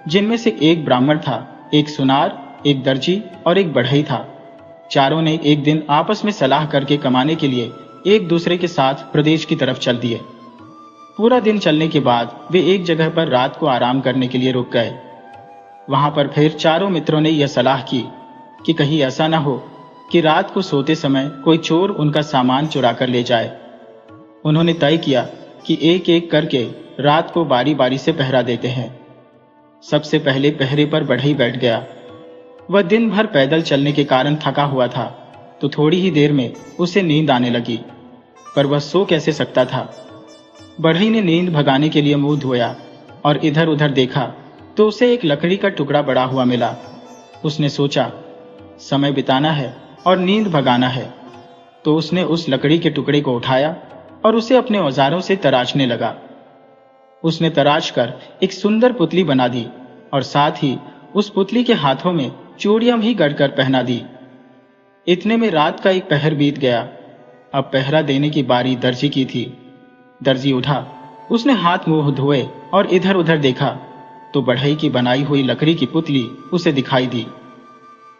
जिनमें से एक ब्राह्मण था, एक सुनार, एक दर्जी और एक बढ़ई था। चारों ने एक दिन आपस में सलाह करके कमाने के लिए एक दूसरे के साथ प्रदेश की तरफ चल दिए। पूरा दिन चलने के बाद वे एक जगह पर रात को आराम करने के लिए रुक गए। वहां पर फिर चारों मित्रों ने यह सलाह की कि कहीं ऐसा न हो कि रात को सोते समय कोई चोर उनका सामान चुरा कर ले जाए। उन्होंने तय किया कि एक एक करके रात को बारी बारी से पहरा देते हैं। सबसे पहले पहरे पर बढ़ई बैठ गया। वह दिन भर पैदल चलने के कारण थका हुआ था, तो थोड़ी ही देर में उसे नींद आने लगी, पर वह सो कैसे सकता था। बढ़ई ने नींद भगाने के लिए मुंह धोया और इधर उधर देखा तो उसे एक लकड़ी का टुकड़ा पड़ा हुआ मिला। उसने सोचा, समय बिताना है और नींद भगाना है, तो उसने उस लकड़ी के टुकड़े को उठाया और उसे अपने औजारों से तराशने लगा। उसने तराश कर एक सुंदर पुतली बना दी और साथ ही उस पुतली के हाथों में चूड़ियां भी गढ़कर पहना दी। इतने में रात का एक पहर बीत गया। अब पहरा देने की बारी दर्जी की थी। दर्जी उठा, उसने हाथ मुंह धोए और इधर उधर देखा तो बढ़ई की बनाई हुई लकड़ी की पुतली उसे दिखाई दी।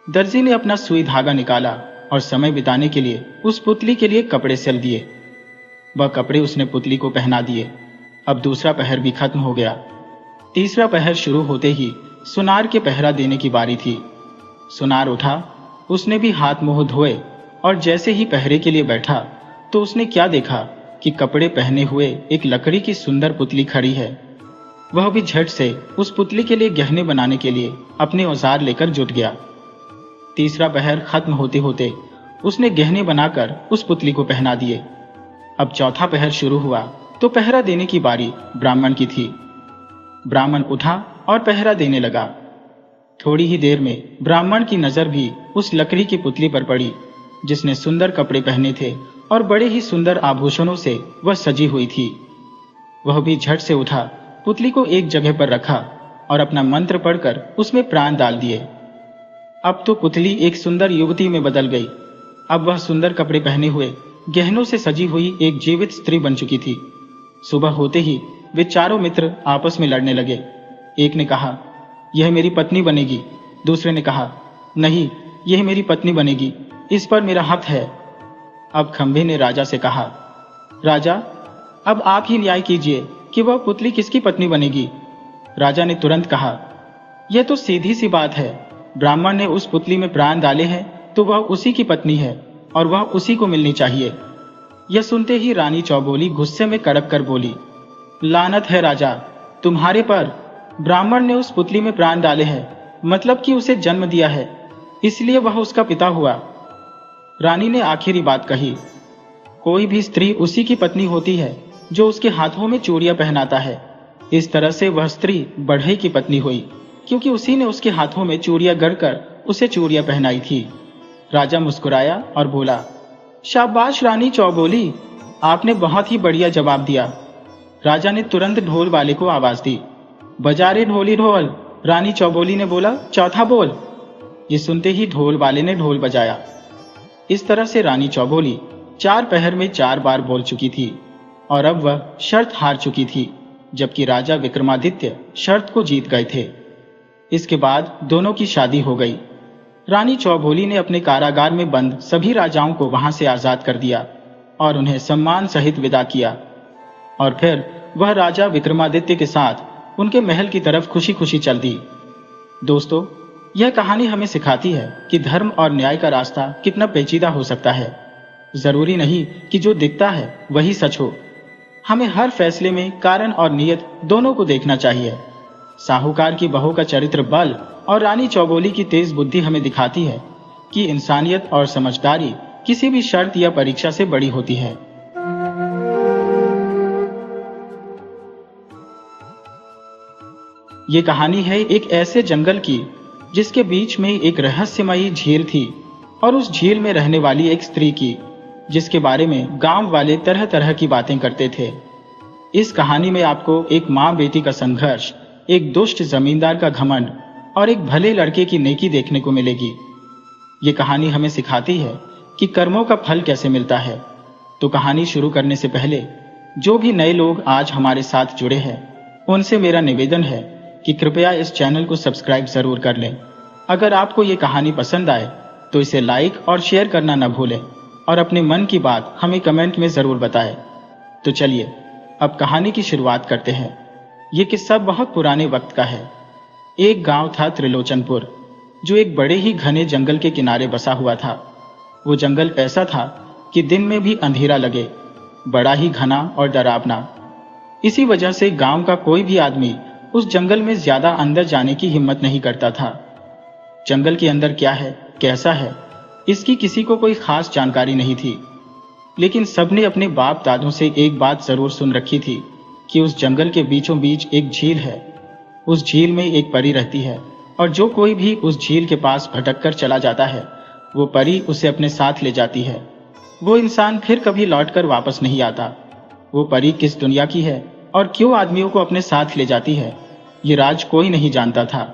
दर्जी ने अपना सुई धागा निकाला और समय बिताने के लिए उस पुतली के लिए कपड़े सिल दिए। वह कपड़े उसने पुतली को पहना दिए। अब दूसरा पहर भी खत्म हो गया। तीसरा पहर शुरू होते ही सुनार के पहरा देने की बारी थी। सुनार उठा, उसने भी हाथ मुंह धोए और जैसे ही पहरे के लिए बैठा तो उसने क्या देखा कि कपड़े पहने हुए एक लकड़ी की सुंदर पुतली खड़ी है। वह भी झट से उस पुतली के लिए गहने बनाने के लिए अपने औजार लेकर जुट गया। तीसरा पहर खत्म होते होते उसने गहने बनाकर उस पुतली को पहना दिए। अब चौथा पहर शुरू हुआ तो पहरा देने की बारी ब्राह्मण की थी। ब्राह्मण उठा और पहरा देने लगा। थोड़ी ही देर में ब्राह्मण की नजर भी उस लकड़ी की पुतली पर पड़ी जिसने सुंदर कपड़े पहने थे और बड़े ही सुंदर आभूषणों से वह सजी हुई थी। वह भी झट से उठा, पुतली को एक जगह पर रखा और अपना मंत्र पढ़कर उसमें प्राण डाल दिए। अब तो पुतली एक सुंदर युवती में बदल गई। अब वह सुंदर कपड़े पहने हुए गहनों से सजी हुई एक जीवित स्त्री बन चुकी थी। सुबह होते ही वे चारों मित्र आपस में लड़ने लगे। एक ने कहा, यह मेरी पत्नी बनेगी। दूसरे ने कहा, नहीं, यह मेरी पत्नी बनेगी, इस पर मेरा हक है। अब खंभे ने राजा से कहा, राजा, अब आप ही न्याय कीजिए कि वह पुतली किसकी पत्नी बनेगी। राजा ने तुरंत कहा, यह तो सीधी सी बात है। ब्राह्मण ने उस पुतली में प्राण डाले हैं तो वह उसी की पत्नी है और वह उसी को मिलनी चाहिए। यह सुनते ही रानी चौबोली गुस्से में कड़क कर बोली, लानत है राजा तुम्हारे पर। ब्राह्मण ने उस पुतली में प्राण डाले हैं, मतलब कि उसे जन्म दिया है, इसलिए वह उसका पिता हुआ। रानी ने आखिरी बात कही, कोई भी स्त्री उसी की पत्नी होती है जो उसके हाथों में चूड़ियां पहनाता है। इस तरह से वह स्त्री बढ़ई की पत्नी हुई, क्योंकि उसी ने उसके हाथों में चूड़ियां गढ़कर उसे चूड़ियां पहनाई थी। राजा मुस्कुराया और बोला, शाबाश रानी चौबोली, आपने बहुत ही बढ़िया जवाब दिया। राजा ने तुरंत ढोल वाले को आवाज दी, बजा रे ढोली ढोल। रानी चौबोली ने बोला, चौथा बोल। ये सुनते ही ढोल वाले ने ढोल बजाया। इस तरह से रानी चौबोली 4 पहर में 4 बार बोल चुकी थी और अब वह शर्त हार चुकी थी, जबकि राजा विक्रमादित्य शर्त को जीत गए थे। इसके बाद दोनों की शादी हो गई। रानी चौबोली ने अपने कारागार में बंद सभी राजाओं को वहां से आजाद कर दिया और उन्हें सम्मान सहित विदा किया, और फिर वह राजा विक्रमादित्य के साथ उनके महल की तरफ खुशी खुशी चल दी। दोस्तों, यह कहानी हमें सिखाती है कि धर्म और न्याय का रास्ता कितना पेचीदा हो सकता है। जरूरी नहीं कि जो दिखता है वही सच हो। हमें हर फैसले में कारण और नीयत दोनों को देखना चाहिए। साहूकार की बहू का चरित्र बल और रानी चौबोली की तेज बुद्धि हमें दिखाती है कि इंसानियत और समझदारी किसी भी शर्त या परीक्षा से बड़ी होती है। ये कहानी है एक ऐसे जंगल की जिसके बीच में एक रहस्यमयी झील थी और उस झील में रहने वाली एक स्त्री की, जिसके बारे में गांव वाले तरह तरह की बातें करते थे। इस कहानी में आपको एक माँ बेटी का संघर्ष, एक दुष्ट जमींदार का घमंड और एक भले लड़के की नेकी देखने को मिलेगी। ये कहानी हमें सिखाती है कि कर्मों का फल कैसे मिलता है। तो कहानी शुरू करने से पहले जो भी नए लोग आज हमारे साथ जुड़े हैं, उनसे मेरा निवेदन है कि कृपया इस चैनल को सब्सक्राइब जरूर कर लें। अगर आपको ये कहानी पसंद आए तो इसे लाइक और शेयर करना न भूलें और अपने मन की बात हमें कमेंट में जरूर बताएं। तो चलिए अब कहानी की शुरुआत करते हैं। ये किस्सा बहुत पुराने वक्त का है। एक गांव था त्रिलोचनपुर, जो एक बड़े ही घने जंगल के किनारे बसा हुआ था। वो जंगल ऐसा था कि दिन में भी अंधेरा लगे, बड़ा ही घना और डरावना। इसी वजह से गांव का कोई भी आदमी उस जंगल में ज्यादा अंदर जाने की हिम्मत नहीं करता था। जंगल के अंदर क्या है, कैसा है, इसकी किसी को कोई खास जानकारी नहीं थी, लेकिन सबने अपने बाप दादों से एक बात जरूर सुन रखी थी कि उस जंगल के बीचों बीच एक झील है। उस झील में एक परी रहती है और जो कोई भी उस झील के पास भटक कर चला जाता है, वो परी उसे अपने साथ ले जाती है। वो इंसान फिर कभी लौटकर वापस नहीं आता। वो परी किस दुनिया की है और क्यों आदमियों को अपने साथ ले जाती है, ये राज कोई नहीं जानता था।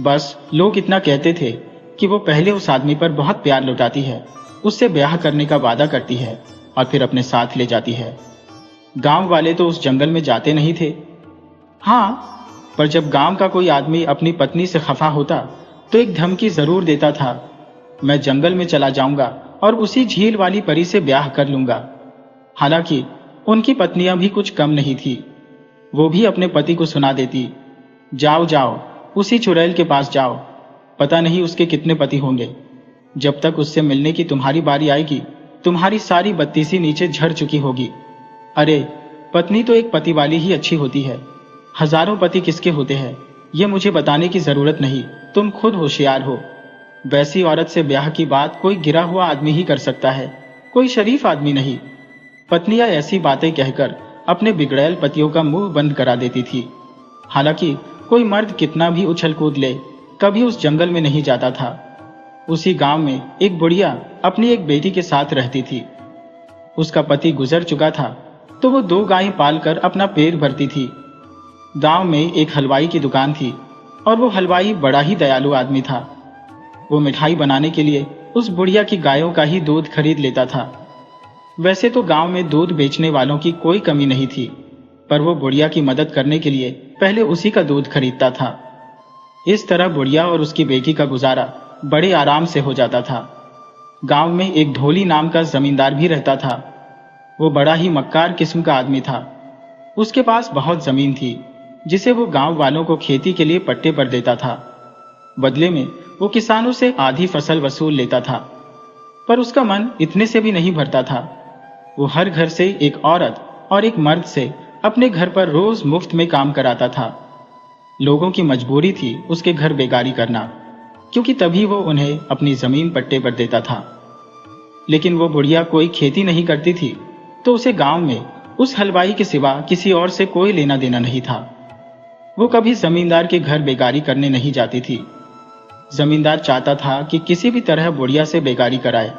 बस लोग इतना कहते थे कि वो पहले उस आदमी पर बहुत प्यार लुटाती है, उससे ब्याह करने का वादा करती है और फिर अपने साथ ले जाती है। गांव वाले तो उस जंगल में जाते नहीं थे। हाँ, पर जब गांव का कोई आदमी अपनी पत्नी से खफा होता तो एक धमकी जरूर देता था, मैं जंगल में चला जाऊंगा और उसी झील वाली परी से ब्याह कर लूंगा। हालांकि उनकी पत्नियां भी कुछ कम नहीं थी। वो भी अपने पति को सुना देती, जाओ जाओ उसी चुड़ैल के पास जाओ, पता नहीं उसके कितने पति होंगे। जब तक उससे मिलने की तुम्हारी बारी आएगी, तुम्हारी सारी बत्तीसी नीचे झड़ चुकी होगी। अरे, पत्नी तो एक पति वाली ही अच्छी होती है, हजारों पति किसके होते हैं ये मुझे बताने की जरूरत नहीं, तुम खुद होशियार हो। वैसी औरत से ब्याह की बात कोई गिरा हुआ आदमी ही कर सकता है, कोई शरीफ आदमी नहीं। पत्नियां ऐसी बातें कहकर अपने बिगड़ैल पतियों का मुंह बंद करा देती थी। हालांकि कोई मर्द कितना भी उछल कूद ले कभी उस जंगल में नहीं जाता था। उसी गांव में एक बुढ़िया अपनी एक बेटी के साथ रहती थी। उसका पति गुजर चुका था तो वो 2 गायें पालकर अपना पेट भरती थी। गांव में एक हलवाई की दुकान थी और वो हलवाई बड़ा ही दयालु आदमी था। वो मिठाई बनाने के लिए उस बुढ़िया की गायों का ही दूध खरीद लेता था। वैसे तो गांव में दूध बेचने वालों की कोई कमी नहीं थी, पर वो बुढ़िया की मदद करने के लिए पहले उसी का दूध खरीदता था। इस तरह बुढ़िया और उसकी बेटी का गुजारा बड़े आराम से हो जाता था। गांव में एक ढोली नाम का जमींदार भी रहता था। वो बड़ा ही मक्कार किस्म का आदमी था। उसके पास बहुत जमीन थी जिसे वो गांव वालों को खेती के लिए पट्टे पर देता था। बदले में वो किसानों से आधी फसल वसूल लेता था, पर उसका मन इतने से भी नहीं भरता था। वो हर घर से एक औरत और एक मर्द से अपने घर पर रोज मुफ्त में काम कराता था। लोगों की मजबूरी थी उसके घर बेगारी करना, क्योंकि तभी वो उन्हें अपनी जमीन पट्टे पर देता था। लेकिन वो बुढ़िया कोई खेती नहीं करती थी, तो उसे गांव में उस हलवाई के सिवा किसी और से कोई लेना देना नहीं था। वो कभी जमींदार के घर बेगारी करने नहीं जाती थी। जमींदार चाहता था कि किसी भी तरह बुढ़िया से बेगारी कराए,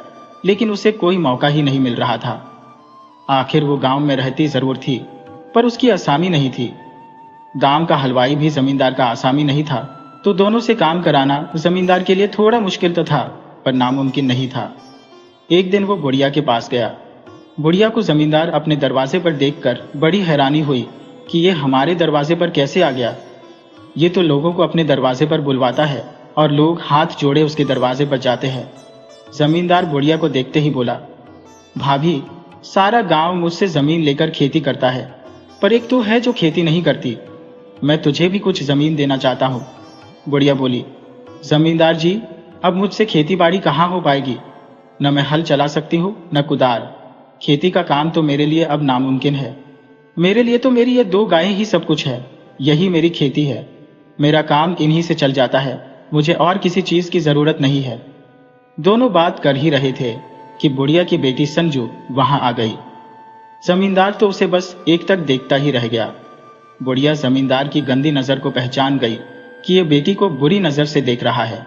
लेकिन उसे कोई मौका ही नहीं मिल रहा था। आखिर वो गांव में रहती जरूर थी, पर उसकी आसामी नहीं थी। गांव का हलवाई भी जमींदार का आसामी नहीं था, तो दोनों से काम कराना जमींदार के लिए थोड़ा मुश्किल तो था, पर नामुमकिन नहीं था। एक दिन वो बुढ़िया के पास गया। बुढ़िया को जमींदार अपने दरवाजे पर देखकर बड़ी हैरानी हुई कि ये हमारे दरवाजे पर कैसे आ गया। ये तो लोगों को अपने दरवाजे पर बुलवाता है और लोग हाथ जोड़े उसके दरवाजे पर जाते हैं। जमींदार बुढ़िया को देखते ही बोला, भाभी, सारा गांव मुझसे जमीन लेकर खेती करता है, पर एक तो है जो खेती नहीं करती। मैं तुझे भी कुछ जमीन देना चाहता हूँ। बुढ़िया बोली, जमींदार जी, अब मुझसे खेती बाड़ी कहाँ हो पाएगी। न मैं हल चला सकती हूँ न कुदार। खेती का काम तो मेरे लिए अब नामुमकिन है। मेरे लिए तो मेरी ये 2 गायें ही सब कुछ है। यही मेरी खेती है। मेरा काम इन्हीं से चल जाता है। मुझे और किसी चीज की जरूरत नहीं है। दोनों बात कर ही रहे थे कि बुढ़िया की बेटी संजू वहां आ गई। जमींदार तो उसे बस एक तक देखता ही रह गया। बुढ़िया जमींदार की गंदी नजर को पहचान गई कि ये बेटी को बुरी नजर से देख रहा है।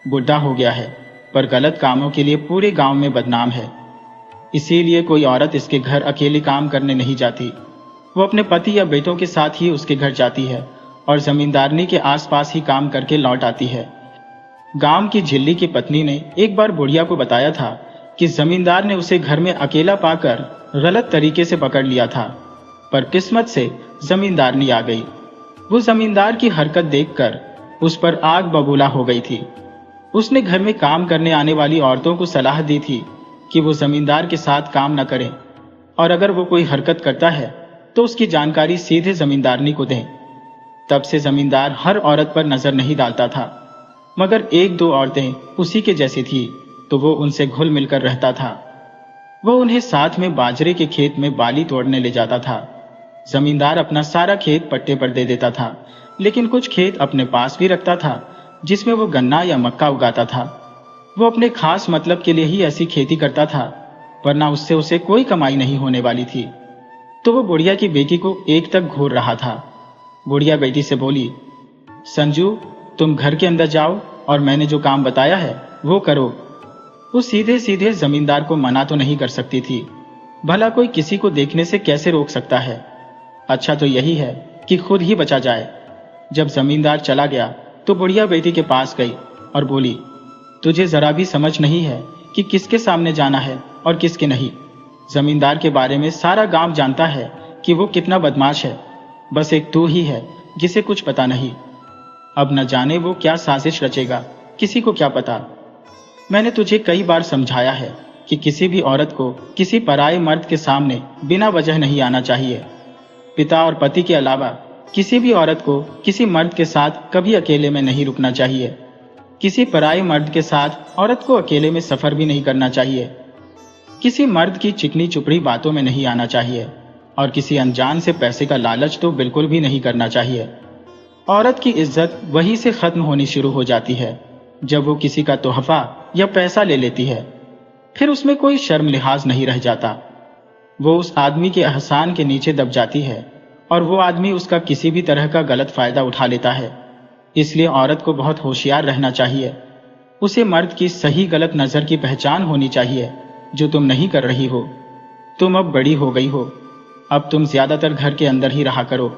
बुढ़ा हो गया है, पर गलत कामों के लिए पूरे गांव में बदनाम है। इसीलिए कोई औरत इसके घर अकेली काम करने नहीं जाती। वो अपने पति या बेटों के साथ ही उसके घर जाती है और जमींदारनी के आसपास ही काम करके लौट आती है। गांव की झिल्ली की पत्नी ने एक बार बुढ़िया को बताया था कि जमींदार ने उसे घर में अकेला पाकर गलत तरीके से पकड़ लिया था, पर किस्मत से जमींदारनी आ गई। वो जमींदार की हरकत देखकर उस पर आग बबूला हो गई थी। उसने घर में काम करने आने वाली औरतों को सलाह दी थी कि वो जमींदार के साथ काम न करें, और अगर वो कोई हरकत करता है तो उसकी जानकारी सीधे जमींदारनी को दें। तब से जमींदार हर औरत पर नजर नहीं डालता था, मगर 1-2 औरतें उसी के जैसी थी, तो वो उनसे घुल मिलकर रहता था। वो उन्हें साथ में बाजरे के खेत में बाली तोड़ने ले जाता था। जमींदार अपना सारा खेत पट्टे पर दे देता था, लेकिन कुछ खेत अपने पास भी रखता था जिसमें वो गन्ना या मक्का उगाता था। वो अपने खास मतलब के लिए ही ऐसी खेती करता था, वरना उससे उसे कोई कमाई नहीं होने वाली थी। तो वो बुढ़िया की बेटी को एक तक घूर रहा था। बुढ़िया बेटी से बोली, संजू, तुम घर के अंदर जाओ और मैंने जो काम बताया है वो करो। वो सीधे सीधे जमींदार को मना तो नहीं कर सकती थी, भला कोई किसी को देखने से कैसे रोक सकता है। अच्छा तो यही है कि खुद ही बचा जाए। जब जमींदार चला गया तो बुढ़िया बेटी के पास गई और बोली, तुझे जरा भी समझ नहीं है कि किसके सामने जाना है और किसके नहीं। जमींदार के बारे में सारा गांव जानता है कि वो कितना बदमाश है। बस एक तू ही है जिसे कुछ पता नहीं। अब न जाने वो क्या साजिश रचेगा, किसी को क्या पता। मैंने तुझे कई बार समझाया है कि किसी भी औरत को किसी पराये मर्द के सामने बिना वजह नहीं आना चाहिए। पिता और पति के अलावा किसी भी औरत को किसी मर्द के साथ कभी अकेले में नहीं रुकना चाहिए। किसी पराये मर्द के साथ औरत को अकेले में सफर भी नहीं करना चाहिए। किसी मर्द की चिकनी चुपड़ी बातों में नहीं आना चाहिए, और किसी अनजान से पैसे का लालच तो बिल्कुल भी नहीं करना चाहिए। औरत की इज्जत वहीं से खत्म होनी शुरू हो जाती है जब वो किसी का तोहफा या पैसा ले लेती है। फिर उसमें कोई शर्म लिहाज नहीं रह जाता। वो उस आदमी के एहसान के नीचे दब जाती है और वो आदमी उसका किसी भी तरह का गलत फायदा उठा लेता है। इसलिए औरत को बहुत होशियार रहना चाहिए। उसे मर्द की सही गलत नजर की पहचान होनी चाहिए, जो तुम नहीं कर रही हो। तुम अब बड़ी हो गई हो, अब तुम ज्यादातर घर के अंदर ही रहा करो।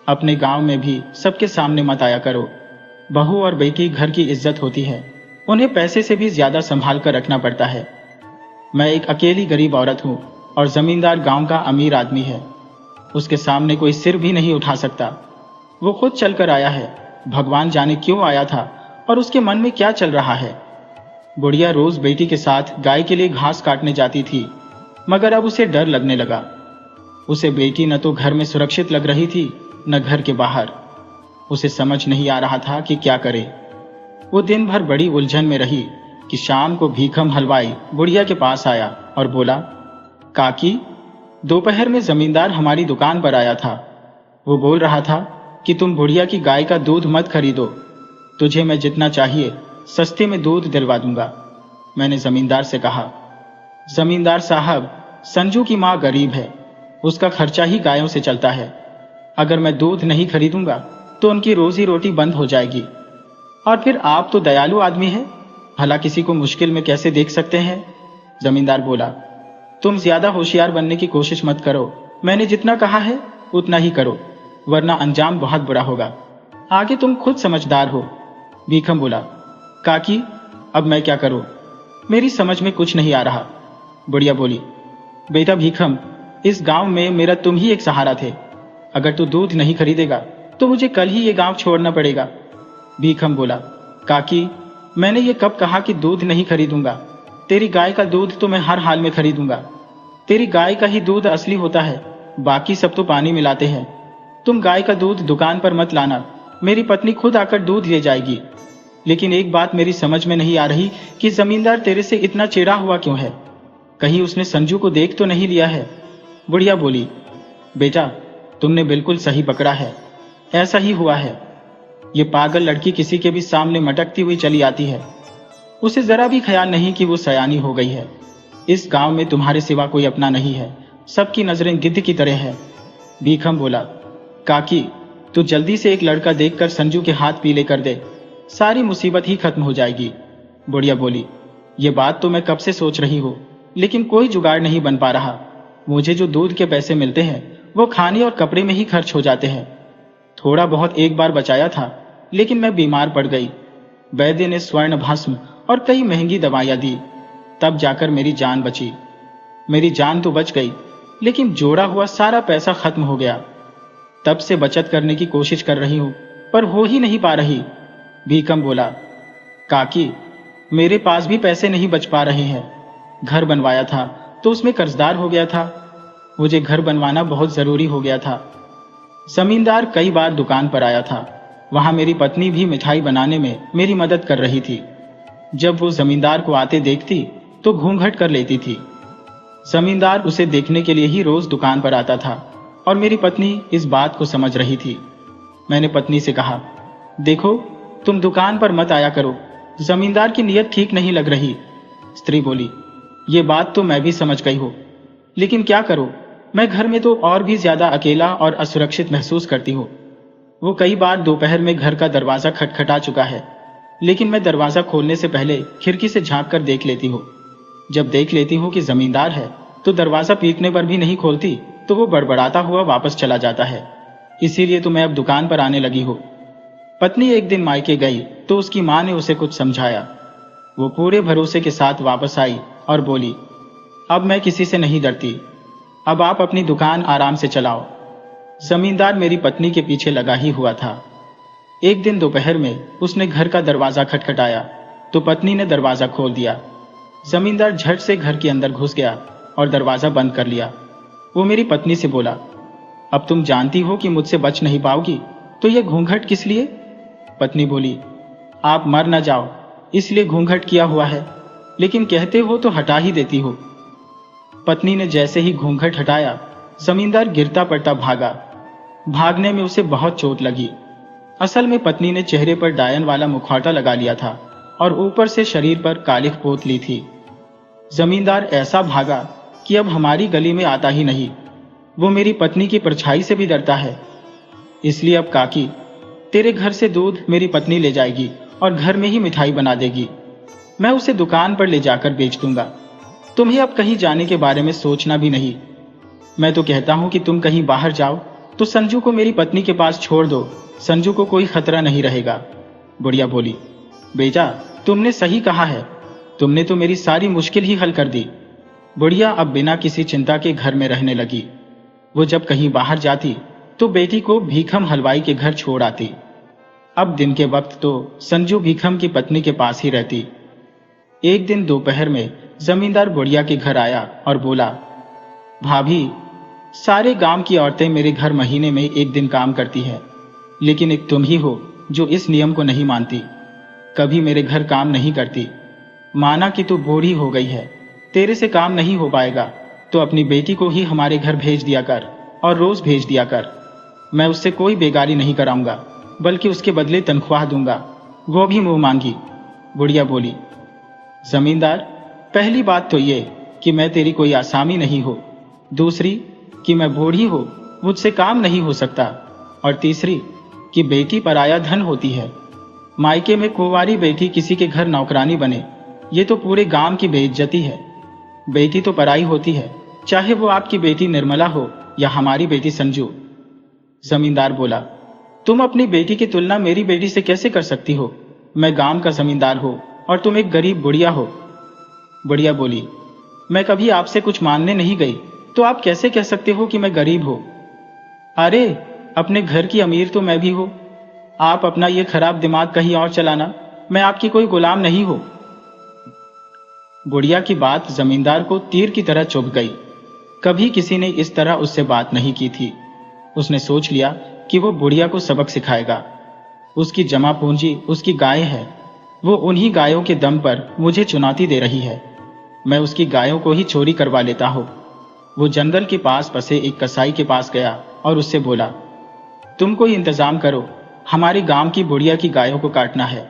अपने गांव में भी सबके सामने मत आया करो। बहू और बेटी घर की इज्जत होती है, उन्हें पैसे से भी ज्यादा संभाल कर रखना पड़ता है। मैं एक अकेली गरीब औरत हूँ और जमींदार गांव का अमीर आदमी है। उसके सामने कोई सिर भी नहीं उठा सकता। वो खुद चलकर आया है, भगवान जाने क्यों आया था और उसके मन में क्या चल रहा है। बुढ़िया रोज बेटी के साथ गाय के लिए घास काटने जाती थी, मगर अब उसे डर लगने लगा। उसे बेटी न तो घर में सुरक्षित लग रही थी, न घर के बाहर। उसे समझ नहीं आ रहा था कि क्या करे। वो दिन भर बड़ी उलझन में रही कि शाम को भीखम हलवाई बुढ़िया के पास आया और बोला, काकी, दोपहर में जमींदार हमारी दुकान पर आया था। वो बोल रहा था कि तुम बुढ़िया की गाय का दूध मत खरीदो, तुझे मैं जितना चाहिए सस्ते में दूध दिलवा दूंगा। मैंने जमींदार से कहा, जमींदार साहब, संजू की माँ गरीब है, उसका खर्चा ही गायों से चलता है। अगर मैं दूध नहीं खरीदूंगा तो उनकी रोजी रोटी बंद हो जाएगी। और फिर आप तो दयालु आदमी हैं, भला किसी को मुश्किल में कैसे देख सकते हैं। जमींदार बोला, तुम ज्यादा होशियार बनने की कोशिश मत करो। मैंने जितना कहा है उतना ही करो, वरना अंजाम बहुत बुरा होगा। आगे तुम खुद समझदार हो। भीखम बोला, काकी, अब मैं क्या करूं? मेरी समझ में कुछ नहीं आ रहा। बुढ़िया बोली, बेटा भीखम, इस गांव में मेरा तुम ही एक सहारा थे। अगर तू दूध नहीं खरीदेगा तो मुझे कल ही ये गांव छोड़ना पड़ेगा। भीखम बोला, काकी, मैंने ये कब कहा कि दूध नहीं खरीदूंगा? तेरी गाय का दूध तो मैं हर हाल में खरीदूंगा। तेरी गाय का ही दूध असली होता है, बाकी सब तो पानी मिलाते हैं। तुम गाय का दूध दुकान पर मत लाना, मेरी पत्नी खुद आकर दूध ले जाएगी। लेकिन एक बात मेरी समझ में नहीं आ रही कि जमींदार तेरे से इतना चिढ़ा हुआ क्यों है? कहीं उसने संजू को देख तो नहीं लिया है? बुढ़िया बोली, बेटा, तुमने बिल्कुल सही पकड़ा है, ऐसा ही हुआ है। ये पागल लड़की किसी के भी सामने मटकती हुई चली आती है। उसे जरा भी ख्याल नहीं कि वो सयानी हो गई है। इस गांव में तुम्हारे सिवा कोई अपना नहीं है, सबकी नजरें गिद्ध की तरह है। भीखम बोला, काकी, तू जल्दी से एक लड़का देखकर संजू के हाथ पीले कर दे, सारी मुसीबत ही खत्म हो जाएगी। बुढ़िया बोली, ये बात तो मैं कब से सोच रही हूँ, लेकिन कोई जुगाड़ नहीं बन पा रहा। मुझे जो दूध के पैसे मिलते हैं वो खाने और कपड़े में ही खर्च हो जाते हैं। थोड़ा बहुत एक बार बचाया था, लेकिन मैं बीमार पड़ गई। वैद्य ने स्वर्ण भस्म और कई महंगी दवाइयां दी, तब जाकर मेरी जान बची। मेरी जान तो बच गई, लेकिन जोड़ा हुआ सारा पैसा खत्म हो गया। तब से बचत करने की कोशिश कर रही हूं, पर हो ही नहीं पा रही। भीखम बोला, काकी, मेरे पास भी पैसे नहीं बच पा रहे हैं। घर बनवाया था तो उसमें कर्जदार हो गया था। मुझे घर बनवाना बहुत जरूरी हो गया था। जमींदार कई बार दुकान पर आया था, वहां मेरी पत्नी भी मिठाई बनाने में मेरी मदद कर रही थी। जब वो जमींदार को आते देखती तो घूंघट कर लेती थी। जमींदार उसे देखने के लिए ही रोज दुकान पर आता था और मेरी पत्नी इस बात को समझ रही थी। मैंने पत्नी से कहा, देखो, तुम दुकान पर मत आया करो, जमींदार की नीयत ठीक नहीं लग रही। स्त्री बोली, ये बात तो मैं भी समझ गई हूँ, लेकिन क्या करूं, मैं घर में तो और भी ज्यादा अकेला और असुरक्षित महसूस करती हूँ। वो कई बार दोपहर में घर का दरवाजा खटखटा चुका है, लेकिन मैं दरवाजा खोलने से पहले खिड़की से झांक कर देख लेती हूँ। जब देख लेती हूँ कि जमींदार है तो दरवाजा पीटने पर भी नहीं खोलती, तो वो बड़बड़ाता हुआ वापस चला जाता है। इसीलिए तो मैं अब दुकान पर आने लगी हूँ। पत्नी एक दिन मायके गई तो उसकी माँ ने उसे कुछ समझाया। वो पूरे भरोसे के साथ वापस आई और बोली, अब मैं किसी से नहीं डरती, अब आप अपनी दुकान आराम से चलाओ। जमींदार मेरी पत्नी के पीछे लगा ही हुआ था। एक दिन दोपहर में उसने घर का दरवाजा खटखटाया तो पत्नी ने दरवाजा खोल दिया। जमींदार झट से घर के अंदर घुस गया और दरवाजा बंद कर लिया। वो मेरी पत्नी से बोला, अब तुम जानती हो कि मुझसे बच नहीं पाओगी, तो ये घूंघट किस लिए? पत्नी बोली, आप मर न जाओ इसलिए घूंघट किया हुआ है, लेकिन कहते हो तो हटा ही देती हो। पत्नी ने जैसे ही घूंघट हटाया, जमींदार गिरता पड़ता भागा। भागने में उसे बहुत चोट लगी। असल में पत्नी ने चेहरे पर डायन वाला मुखौटा लगा लिया था और ऊपर से शरीर पर कालिख पोत ली थी। जमींदार ऐसा भागा कि अब हमारी गली में आता ही नहीं। वो मेरी पत्नी की परछाई से भी डरता है। इसलिए अब काकी, तेरे घर से दूध मेरी पत्नी ले जाएगी और घर में ही मिठाई बना देगी। मैं उसे दुकान पर ले जाकर बेच दूंगा। तुम्हें अब कहीं जाने के बारे में सोचना भी नहीं। मैं तो कहता हूं कि तुम कहीं बाहर जाओ तो संजू को मेरी पत्नी के पास छोड़ दो। संजू को कोई खतरा नहीं रहेगा। बुढ़िया बोली, बेटा तुमने सही कहा है। तुमने तो मेरी सारी मुश्किल ही हल कर दी। बुढ़िया अब बिना किसी चिंता के घर में रहने लगी। वो जब कहीं बाहर जाती तो बेटी को भीखम हलवाई के घर छोड़ आती। अब दिन के वक्त तो संजू भीखम की पत्नी के पास ही रहती। एक दिन दोपहर में जमींदार बुढ़िया के घर आया और बोला, भाभी, सारे गांव की औरतें मेरे घर महीने में एक दिन काम करती है, लेकिन एक तुम ही हो जो इस नियम को नहीं मानती। कभी मेरे घर काम नहीं करती। माना कि तू बूढ़ी हो गई है, तेरे से काम नहीं हो पाएगा, तो अपनी बेटी को ही हमारे घर भेज दिया कर और रोज भेज दिया कर। मैं उससे कोई बेगारी नहीं कराऊंगा, बल्कि उसके बदले तनख्वाह दूंगा, वो भी मुंह मांगी। बुढ़िया बोली, जमींदार, पहली बात तो ये कि मैं तेरी कोई आसामी नहीं हो। दूसरी कि मैं बूढ़ी हो, मुझसे काम नहीं हो सकता। और तीसरी कि बेटी पराया धन होती है। मायके में कुंवारी बेटी किसी के घर नौकरानी बने, ये तो पूरे गांव की बेइज्जती है। बेटी तो पराई होती है, चाहे वो आपकी बेटी निर्मला हो या हमारी बेटी संजू। जमींदार बोला, तुम अपनी बेटी की तुलना मेरी बेटी से कैसे कर सकती हो? मैं गांव का जमींदार हूं और तुम एक गरीब बुढ़िया हो। बुढ़िया बोली, मैं कभी आपसे कुछ मांगने नहीं गई, तो आप कैसे कह सकते हो कि मैं गरीब हूं? अरे, अपने घर की अमीर तो मैं भी हूं। आप अपना ये खराब दिमाग कहीं और चलाना, मैं आपकी कोई गुलाम नहीं हूं। बुढ़िया की बात जमींदार को तीर की तरह चुभ गई। कभी किसी ने इस तरह उससे बात नहीं की थी। उसने सोच लिया कि वो बुढ़िया को सबक सिखाएगा। उसकी जमा पूंजी उसकी गाय है, वो उन्हीं गायों के दम पर मुझे चुनौती दे रही है। मैं उसकी गायों को ही चोरी करवा लेता हूं। वो जंगल के पास बसे एक कसाई के पास गया और उससे बोला, तुम कोई इंतजाम करो, हमारे गांव की बुढ़िया की गायों को काटना है।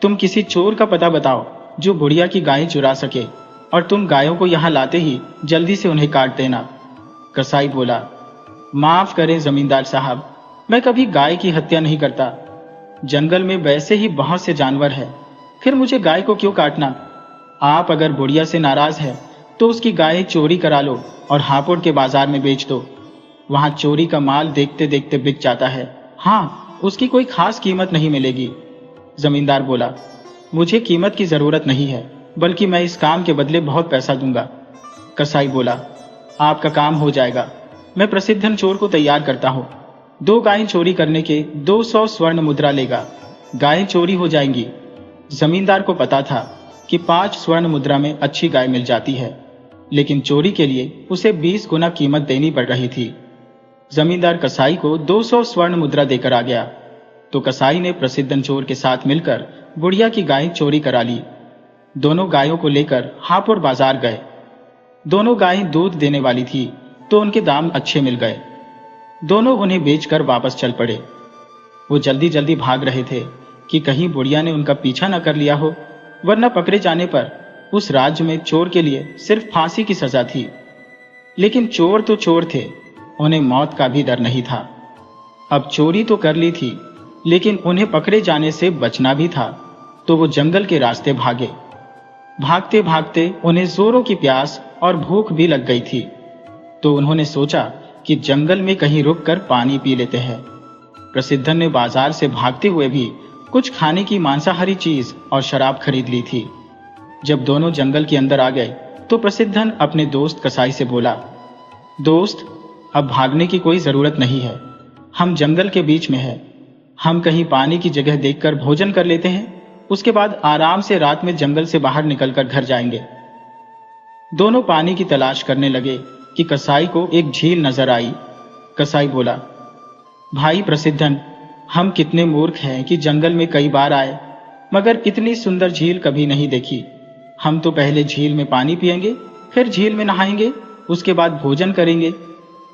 तुम किसी चोर का पता बताओ जो बुढ़िया की गायें चुरा सके, और तुम गायों को यहां लाते ही जल्दी से उन्हें काट देना। कसाई बोला, माफ करें जमींदार साहब, मैं कभी गाय की हत्या नहीं करता। जंगल में वैसे ही बहुत से जानवर हैं, फिर मुझे गाय को क्यों काटना? आप अगर बुढ़िया से नाराज है तो उसकी गायें चोरी करा लो और हापुड़ के बाजार में बेच दो। वहां चोरी का माल देखते देखते बिक जाता है। हाँ, उसकी कोई खास कीमत नहीं मिलेगी। जमींदार बोला, मुझे कीमत की जरूरत नहीं है, बल्कि मैं इस काम के बदले बहुत पैसा दूंगा। कसाई बोला, आपका काम हो जाएगा। मैं प्रसिद्धन चोर को तैयार करता हूं। 2 गायें चोरी करने के 200 स्वर्ण मुद्रा लेगा। गायें चोरी हो जाएंगी। जमींदार को पता था कि 5 स्वर्ण मुद्रा में अच्छी गाय मिल जाती है, लेकिन चोरी के लिए उसे 20 गुना कीमत देनी पड़ रही थी। जमींदार कसाई को 200 स्वर्ण मुद्रा देकर आ गया, तो कसाई ने प्रसिद्धन चोर के साथ मिलकर बुढ़िया की गायें चोरी करा ली। दोनों गायों को लेकर हापुड़ बाजार गए। दोनों गायें दूध देने वाली थी, तो उनके दाम अच्छे मिल गए। दोनों उन्हें बेचकर वापस चल पड़े। वो जल्दी जल्दी भाग रहे थे कि कहीं बुढ़िया ने उनका पीछा न कर लिया हो, वरना पकड़े जाने पर उस राज्य में चोर के लिए सिर्फ फांसी की सजा थी। लेकिन चोर तो चोर थे, उन्हें मौत का भी डर नहीं था। अब चोरी तो कर ली थी, लेकिन उन्हें पकड़े जाने से बचना भी था, तो वो जंगल के रास्ते भागे। भागते भागते उन्हें जोरों की प्यास और भूख भी लग गई थी, तो उन्होंने सोचा कि जंगल में कहीं रुककर पानी पी लेते हैं। प्रसिद्धन ने बाजार से भागते हुए भी कुछ खाने की मांसाहारी चीज और शराब खरीद ली थी। जब दोनों जंगल के अंदर आ गए तो प्रसिद्धन अपने दोस्त कसाई से बोला, दोस्त, अब भागने की कोई जरूरत नहीं है। हम जंगल के बीच में हैं। हम कहीं पानी की जगह देखकर भोजन कर लेते हैं, उसके बाद आराम से रात में जंगल से बाहर निकलकर घर जाएंगे। दोनों पानी की तलाश करने लगे कि कसाई को एक झील नजर आई। कसाई बोला, भाई प्रसिद्धन, हम कितने मूर्ख हैं कि जंगल में कई बार आए, मगर इतनी सुंदर झील कभी नहीं देखी। हम तो पहले झील में पानी पिएंगे, फिर झील में नहाएंगे, उसके बाद भोजन करेंगे,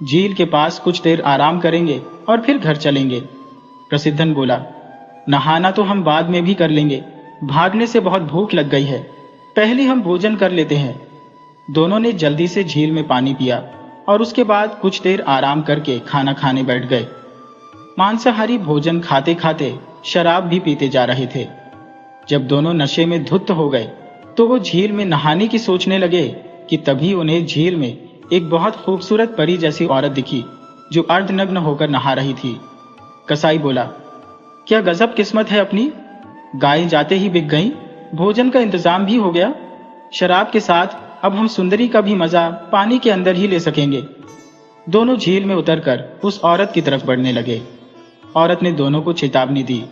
झील के पास कुछ देर आराम करेंगे और फिर घर चलेंगे। प्रसिद्धन बोला, नहाना तो हम बाद में भी कर लेंगे, भागने से बहुत भूख लग गई है, पहले हम भोजन कर लेते हैं। दोनों ने जल्दी से झील में पानी पिया और उसके बाद कुछ देर आराम करके खाना खाने बैठ गए। मांसाहारी भोजन खाते खाते शराब भी पीते जा रहे थे। जब दोनों नशे में धुत हो गए तो वो झील में नहाने की सोचने लगे कि तभी उन्हें झील में एक बहुत खूबसूरत परी जैसी औरत दिखी जो अर्धनग्न होकर नहा रही थी। कसाई बोला, क्या गजब किस्मत है अपनी, गायें जाते ही बिक गईं, भोजन का इंतजाम भी हो गया, शराब के साथ अब हम सुंदरी का भी मजा पानी के अंदर ही ले सकेंगे। दोनों झील में उतरकर उस औरत की तरफ बढ़ने लगे। औरत ने दोनों को चेतावनी दी,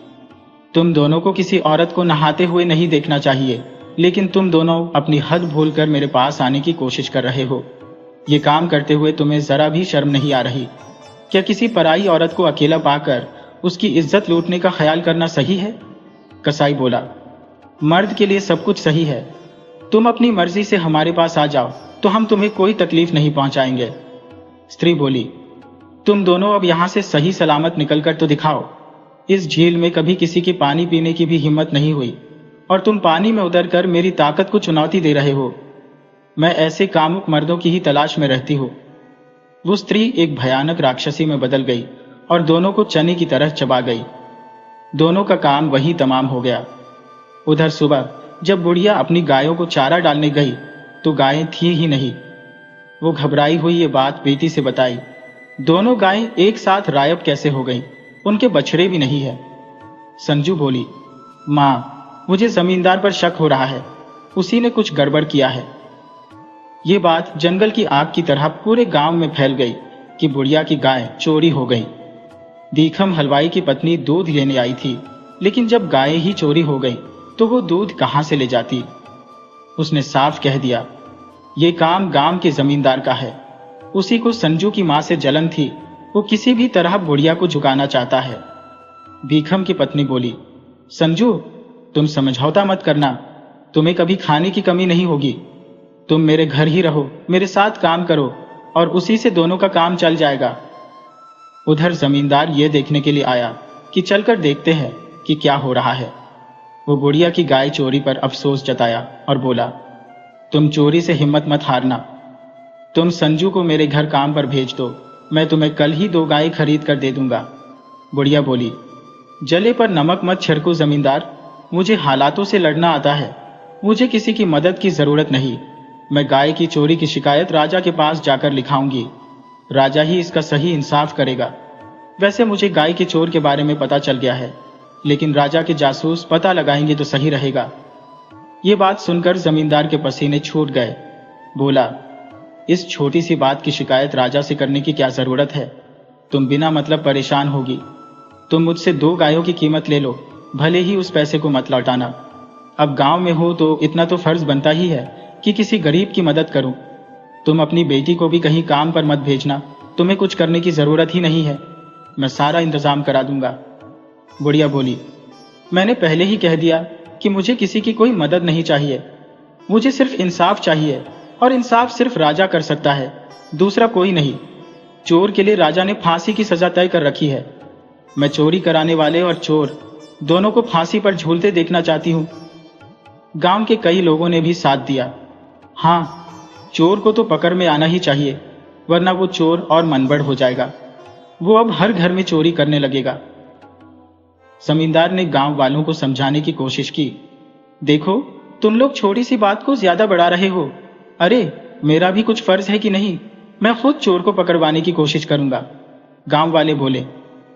तुम दोनों को किसी औरत को नहाते हुए नहीं देखना चाहिए, लेकिन तुम दोनों अपनी हद भूलकर मेरे पास आने की कोशिश कर रहे हो। ये काम करते हुए तुम्हें जरा भी शर्म नहीं आ रही? क्या किसी पराई औरत को अकेला पाकर उसकी इज्जत लूटने का ख्याल करना सही है? कसाई बोला, मर्द के लिए सब कुछ सही है। तुम अपनी मर्जी से हमारे पास आ जाओ तो हम तुम्हें कोई तकलीफ नहीं पहुंचाएंगे। स्त्री बोली, तुम दोनों अब यहां से सही सलामत निकलकर तो दिखाओ। इस झील में कभी किसी की पानी पीने की भी हिम्मत नहीं हुई और तुम पानी में उतरकर मेरी ताकत को चुनौती दे रहे हो। मैं ऐसे कामुक मर्दों की ही तलाश में रहती हूँ। वो स्त्री एक भयानक राक्षसी में बदल गई और दोनों को चने की तरह चबा गई। दोनों का काम वहीं तमाम हो गया। उधर सुबह जब बुढ़िया अपनी गायों को चारा डालने गई तो गायें थी ही नहीं। वो घबराई हुई ये बात बेटी से बताई। दोनों गायें एक साथ गायब कैसे हो गईं? उनके बछड़े भी नहीं है। संजू बोली, माँ, मुझे जमींदार पर शक हो रहा है, उसी ने कुछ गड़बड़ किया है। ये बात जंगल की आग की तरह पूरे गांव में फैल गई कि बुढ़िया की गाय चोरी हो गई। दीखम हलवाई की पत्नी दूध लेने आई थी, लेकिन जब गाय ही चोरी हो गई तो वो दूध कहां से ले जाती? उसने साफ कह दिया, ये काम गांव के जमींदार का है। उसी को संजू की मां से जलन थी, वो किसी भी तरह बुढ़िया को झुकाना चाहता है। भीखम की पत्नी बोली, संजू, तुम समझौता मत करना, तुम्हें कभी खाने की कमी नहीं होगी। तुम मेरे घर ही रहो, मेरे साथ काम करो और उसी से दोनों का काम चल जाएगा। उधर जमींदार ये देखने के लिए आया कि चलकर देखते हैं कि क्या हो रहा है। वो बुढ़िया की गाय चोरी पर अफसोस जताया और बोला, तुम चोरी से हिम्मत मत हारना। तुम संजू को मेरे घर काम पर भेज दो, मैं तुम्हें कल ही 2 गाय खरीद कर दे दूंगा। बुढ़िया बोली, जले पर नमक मत छिड़को जमींदार, मुझे हालातों से लड़ना आता है, मुझे किसी की मदद की जरूरत नहीं। मैं गाय की चोरी की शिकायत राजा के पास जाकर लिखाऊंगी, राजा ही इसका सही इंसाफ करेगा। वैसे मुझे गाय के चोर के बारे में पता चल गया है, लेकिन राजा के जासूस पता लगाएंगे तो सही रहेगा। ये बात सुनकर जमींदार के पसीने छूट गए। बोला, इस छोटी सी बात की शिकायत राजा से करने की क्या जरूरत है? तुम बिना मतलब परेशान होगी। तुम मुझसे 2 गायों की कीमत ले लो, भले ही उस पैसे को मत लौटाना। अब गांव में हो तो इतना तो फर्ज बनता ही है कि किसी गरीब की मदद करूं। तुम अपनी बेटी को भी कहीं काम पर मत भेजना, तुम्हें कुछ करने की जरूरत ही नहीं है, मैं सारा इंतजाम करा दूंगा। बुढ़िया बोली, मैंने पहले ही कह दिया कि मुझे किसी की कोई मदद नहीं चाहिए, मुझे सिर्फ इंसाफ चाहिए और इंसाफ सिर्फ राजा कर सकता है, दूसरा कोई नहीं। चोर के लिए राजा ने फांसी की सजा तय कर रखी है। मैं चोरी कराने वाले और चोर दोनों को फांसी पर झूलते देखना चाहती हूं। गांव के कई लोगों ने भी साथ दिया। हाँ, चोर को तो पकड़ में आना ही चाहिए, वरना वो चोर और मनबड़ हो जाएगा। वो अब हर घर में चोरी करने लगेगा। जमींदार ने गांव वालों को समझाने की कोशिश की। देखो, तुम लोग छोटी सी बात को ज्यादा बढ़ा रहे हो। अरे, मेरा भी कुछ फर्ज है कि नहीं? मैं खुद चोर को पकड़वाने की कोशिश करूंगा। गांव वाले बोले,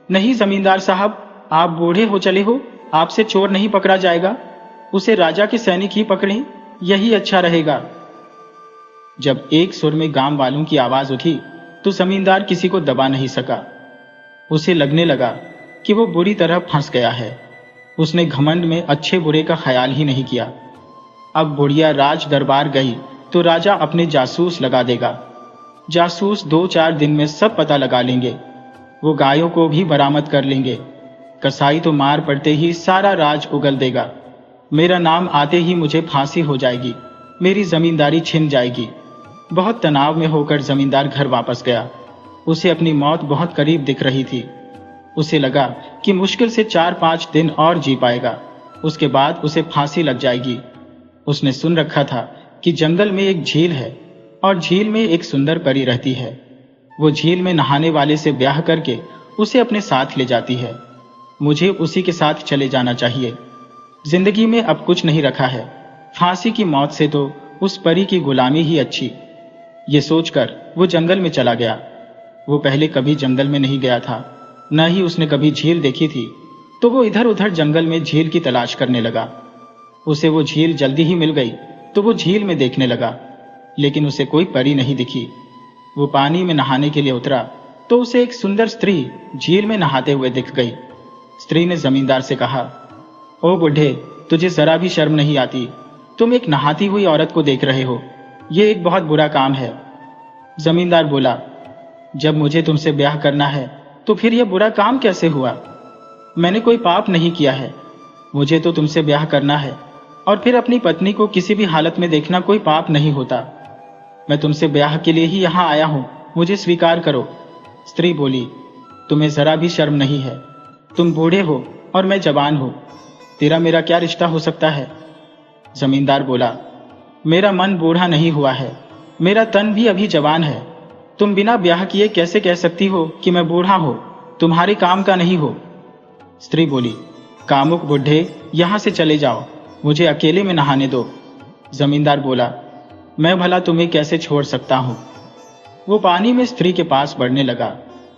नहीं जमींदार साहब, आप बूढ़े हो चले हो, आपसे चोर नहीं पकड़ा जाएगा, उसे राजा के सैनिक ही पकड़ें, यही अच्छा रहेगा। जब एक सुर में गांव वालों की आवाज उठी तो जमींदार किसी को दबा नहीं सका। उसे लगने लगा कि वो बुरी तरह फंस गया है। उसने घमंड में अच्छे बुरे का ख्याल ही नहीं किया। अब बुढ़िया राज दरबार गई तो राजा अपने जासूस लगा देगा। जासूस 2-4 दिन में सब पता लगा लेंगे। वो गायों को भी बरामद कर लेंगे। कसाई तो मार पड़ते ही सारा राज उगल देगा। मेरा नाम आते ही मुझे फांसी हो जाएगी, मेरी जमींदारी छिन जाएगी। बहुत तनाव में होकर जमींदार घर वापस गया। उसे अपनी मौत बहुत करीब दिख रही थी। उसे लगा कि मुश्किल से 4-5 दिन और जी पाएगा, उसके बाद उसे फांसी लग जाएगी। उसने सुन रखा था कि जंगल में एक झील है और झील में एक सुंदर परी रहती है। वो झील में नहाने वाले से ब्याह करके उसे अपने साथ ले जाती है। मुझे उसी के साथ चले जाना चाहिए। जिंदगी में अब कुछ नहीं रखा है, फांसी की मौत से तो उस परी की गुलामी ही अच्छी। ये सोचकर वो जंगल में चला गया। वो पहले कभी जंगल में नहीं गया था, न ही उसने कभी झील देखी थी, तो वो इधर उधर जंगल में झील की तलाश करने लगा। उसे वो झील जल्दी ही मिल गई, तो वो झील में देखने लगा, लेकिन उसे कोई परी नहीं दिखी। वो पानी में नहाने के लिए उतरा तो उसे एक सुंदर स्त्री झील में नहाते हुए दिख गई। स्त्री ने जमींदार से कहा, ओ बुढ़े, तुझे जरा भी शर्म नहीं आती? तुम एक नहाती हुई औरत को देख रहे हो, ये एक बहुत बुरा काम है। जमींदार बोला, जब मुझे तुमसे ब्याह करना है तो फिर यह बुरा काम कैसे हुआ? मैंने कोई पाप नहीं किया है। मुझे तो तुमसे ब्याह करना है, और फिर अपनी पत्नी को किसी भी हालत में देखना कोई पाप नहीं होता। मैं तुमसे ब्याह के लिए ही यहाँ आया हूँ, मुझे स्वीकार करो। स्त्री बोली, तुम्हें जरा भी शर्म नहीं है? तुम बूढ़े हो और मैं जवान हूँ, तेरा मेरा क्या रिश्ता हो सकता है? जमींदार बोला, मेरा मन बूढ़ा नहीं हुआ है, मेरा तन भी अभी जवान है। तुम बिना ब्याह किए कैसे कह सकती हो कि मैं बूढ़ा हूँ, तुम्हारे काम का नहीं हो? स्त्री बोली, कामुक बुढ़े, यहाँ से चले जाओ, मुझे अकेले में नहाने दो। जमींदार बोला, मैं भला तुम्हें कैसे छोड़ सकता हूँ? वो पानी में स्त्री के पास बढ़ने लगा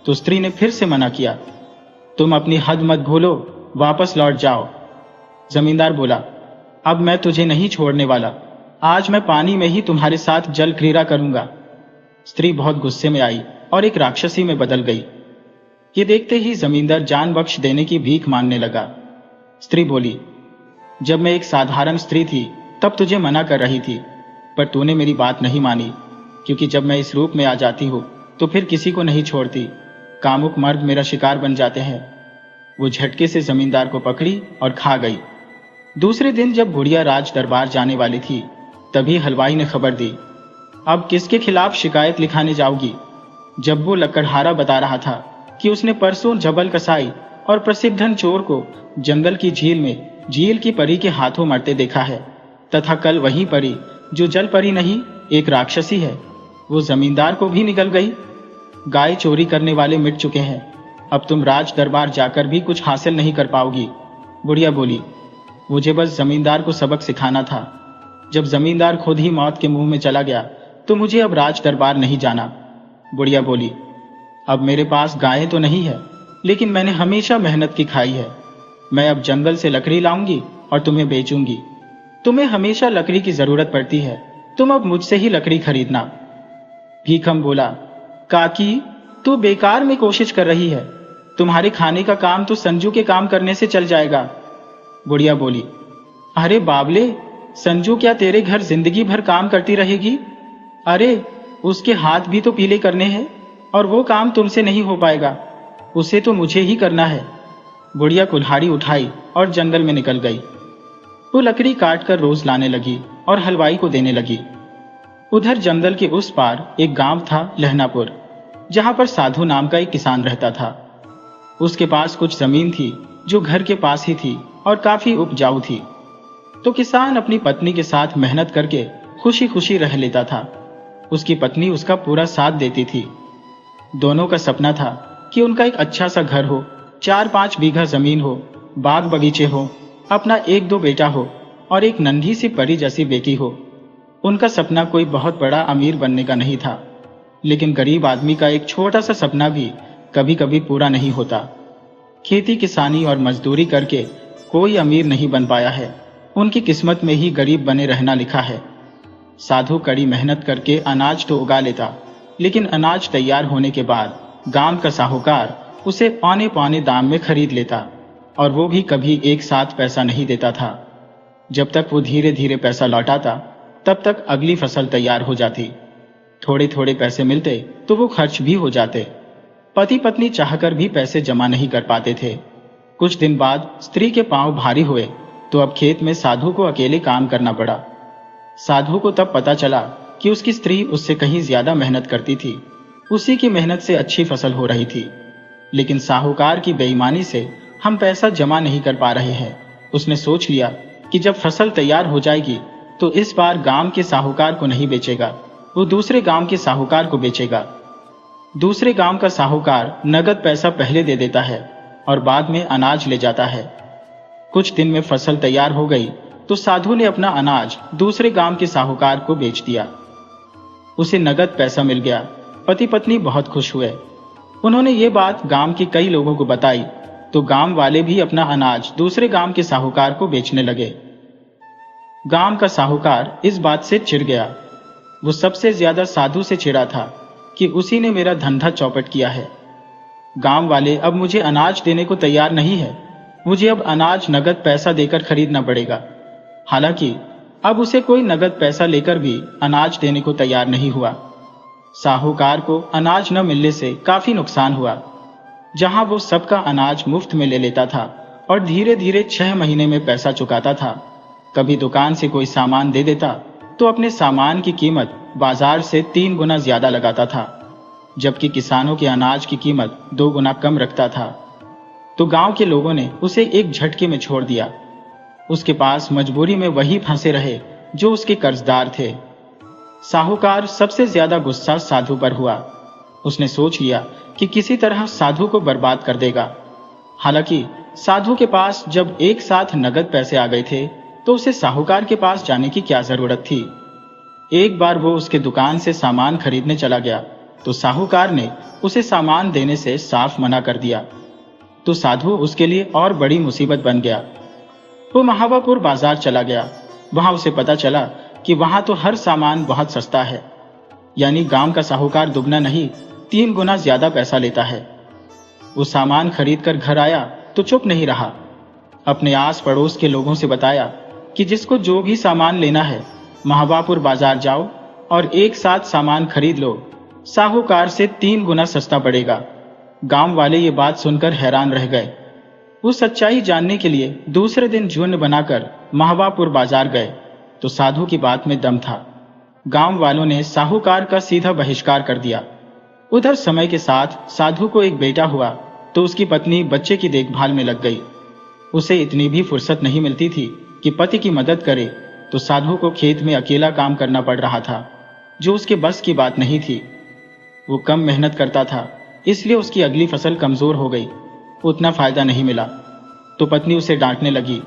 तो स्त्री ने फिर से मना किया, तुम अपनी हद मत भूलो, वापस लौट जाओ। जमींदार बोला, अब मैं तुझे नहीं छोड़ने वाला, आज मैं पानी में ही तुम्हारे साथ जल क्रीड़ा करूंगा। स्त्री बहुत गुस्से में आई और एक राक्षसी में बदल गई। ये देखते ही जमींदार जान बख्श देने की भीख मांगने लगा। स्त्री बोली, जब मैं एक साधारण स्त्री थी तब तुझे मना कर रही थी, पर तूने मेरी बात नहीं मानी, क्योंकि जब मैं इस रूप में आ जाती हूँ तो फिर किसी को नहीं छोड़ती। कामुक मर्द मेरा शिकार बन जाते हैं। वो झटके से जमींदार को पकड़ी और खा गई। दूसरे दिन जब बुढ़िया राज दरबार जाने वाली थी, तभी हलवाई ने खबर दी, अब किसके खिलाफ शिकायत लिखाने जाओगी? जब वो लकड़हारा बता रहा था कि उसने परसों जबल कसाई और प्रसिद्धन चोर को जंगल की झील में झील की परी के हाथों मरते देखा है, तथा कल वही परी जो जल परी नहीं एक राक्षसी है, वो जमींदार को भी निगल गई। गाय चोरी करने वाले मिट चुके हैं, अब तुम राज दरबार जाकर भी कुछ हासिल नहीं कर पाओगी। बुढ़िया बोली, मुझे बस जमींदार को सबक सिखाना था। जब जमींदार खुद ही मौत के मुंह में चला गया तो मुझे अब राज दरबार नहीं जाना। बुढ़िया बोली, अब मेरे पास गायें तो नहीं है, लेकिन मैंने हमेशा मेहनत की खाई है। मैं अब जंगल से लकड़ी लाऊंगी और तुम्हें बेचूंगी। तुम्हें हमेशा लकड़ी की जरूरत पड़ती है, तुम अब मुझसे ही लकड़ी खरीदना। भीखम बोला, काकी, तू बेकार में कोशिश कर रही है, तुम्हारे खाने का काम तो संजू के काम करने से चल जाएगा। बुढ़िया बोली, अरे बाबले, संजू क्या तेरे घर जिंदगी भर काम करती रहेगी? अरे उसके हाथ भी तो पीले करने हैं, और वो काम तुमसे नहीं हो पाएगा, उसे तो मुझे ही करना है। बुढ़िया कुल्हाड़ी उठाई और जंगल में निकल गई। वो लकड़ी काट कर रोज लाने लगी और हलवाई को देने लगी। उधर जंगल के उस पार एक गांव था, लहनापुर, जहां पर साधु नाम का एक किसान रहता था। उसके पास कुछ जमीन थी जो घर के पास ही थी और काफी उपजाऊ थी। तो किसान अपनी पत्नी के साथ मेहनत करके खुशी खुशी रह लेता था। उसकी पत्नी उसका पूरा साथ देती थी। दोनों का सपना था कि उनका एक अच्छा सा घर हो, 4-5 बीघा जमीन हो, बाग बगीचे हो, अपना 1-2 बेटा हो और एक नन्ही सी परी जैसी बेटी हो। उनका सपना कोई बहुत बड़ा अमीर बनने का नहीं था, लेकिन गरीब आदमी का एक छोटा सा सपना भी कभी कभी पूरा नहीं होता। खेती किसानी और मजदूरी करके कोई अमीर नहीं बन पाया है, उनकी किस्मत में ही गरीब बने रहना लिखा है। साधु कड़ी मेहनत करके अनाज तो उगा लेता, लेकिन अनाज तैयार होने के बाद गांव का साहूकार उसे पौने पौने दाम में खरीद लेता, और वो भी कभी एक साथ पैसा नहीं देता था। जब तक वो धीरे धीरे पैसा लौटाता, तब तक अगली फसल तैयार हो जाती। थोड़े थोड़े पैसे मिलते तो वो खर्च भी हो जाते। पति पत्नी चाहकर भी पैसे जमा नहीं कर पाते थे। कुछ दिन बाद स्त्री के पांव भारी हुए तो अब खेत में साधु को अकेले काम करना पड़ा। साधु को तब पता चला कि उसकी स्त्री उससे कहीं ज्यादा मेहनत करती थी, उसी की मेहनत से अच्छी फसल हो रही थी, लेकिन साहूकार की बेईमानी से हम पैसा जमा नहीं कर पा रहे हैं। उसने सोच लिया कि जब फसल तैयार हो जाएगी तो इस बार गांव के साहूकार को नहीं बेचेगा, वो दूसरे गांव के साहूकार को बेचेगा। दूसरे गांव का साहूकार नगद पैसा पहले दे देता है और बाद में अनाज ले जाता है। कुछ दिन में फसल तैयार हो गई तो साधु ने अपना अनाज दूसरे गांव के साहूकार को बेच दिया। उसे नगद पैसा मिल गया। पति पत्नी बहुत खुश हुए। उन्होंने ये बात गांव के कई लोगों को बताई तो गांव वाले भी अपना अनाज दूसरे गांव के साहूकार को बेचने लगे। गांव का साहूकार इस बात से चिढ़ गया। वो सबसे ज्यादा साधु से चिढ़ा था कि उसी ने मेरा धंधा चौपट किया है। गांव वाले अब मुझे अनाज देने को तैयार नहीं है। मुझे अब अनाज नगद पैसा देकर खरीदना पड़ेगा। हालांकि अब उसे कोई नगद पैसा लेकर भी अनाज देने को तैयार नहीं हुआ। साहूकार को अनाज न मिलने से काफी नुकसान हुआ। जहां वो सबका अनाज मुफ्त में ले लेता था और धीरे धीरे 6 महीने में पैसा चुकाता था। कभी दुकान से कोई सामान दे देता तो अपने सामान की कीमत बाजार से 3 गुना ज्यादा लगाता था, जबकि किसानों के अनाज की कीमत 2 गुना कम रखता था। तो गांव के लोगों ने उसे एक झटके में छोड़ दिया। उसके पास मजबूरी में वही फंसे रहे जो उसके कर्जदार थे। साहूकार सबसे ज्यादा गुस्सा साधु पर हुआ। उसने सोच लिया कि किसी तरह साधु को बर्बाद कर देगा। हालांकि साधु के पास जब एक साथ नगद पैसे आ गए थे तो उसे साहूकार के पास जाने की क्या जरूरत थी। एक बार वो उसके दुकान से सामान खरीदने चला गया तो साहूकार ने उसे सामान देने से साफ मना कर दिया। तो साधु उसके लिए और बड़ी मुसीबत बन गया। वो महावापुर बाजार चला गया। वहां उसे पता चला कि वहां तो हर सामान बहुत सस्ता है, यानी गांव का साहूकार दुगना नहीं 3 गुना ज्यादा पैसा लेता है। वो सामान खरीद कर घर आया तो चुप नहीं रहा। अपने आस पड़ोस के लोगों से बताया कि जिसको जो भी सामान लेना है महावापुर बाजार जाओ और एक साथ सामान खरीद लो, साहूकार से 3 गुना सस्ता पड़ेगा। गांव वाले ये बात सुनकर हैरान रह गए। वो सच्चाई जानने के लिए दूसरे दिन झुंड बनाकर महावापुर बाजार गए तो साधु की बात में दम था। गांव वालों ने साहूकार का सीधा बहिष्कार कर दिया। उधर समय के साथ साधु को एक बेटा हुआ तो उसकी पत्नी बच्चे की देखभाल में लग गई। उसे इतनी भी फुर्सत नहीं मिलती थी कि पति की मदद करे, तो साधु को खेत में अकेला काम करना पड़ रहा था, जो उसके बस की बात नहीं थी। वो कम मेहनत करता था, इसलिए उसकी अगली फसल कमजोर हो गई। उतना फायदा नहीं मिला तो पत्नी उसे डांटने लगी,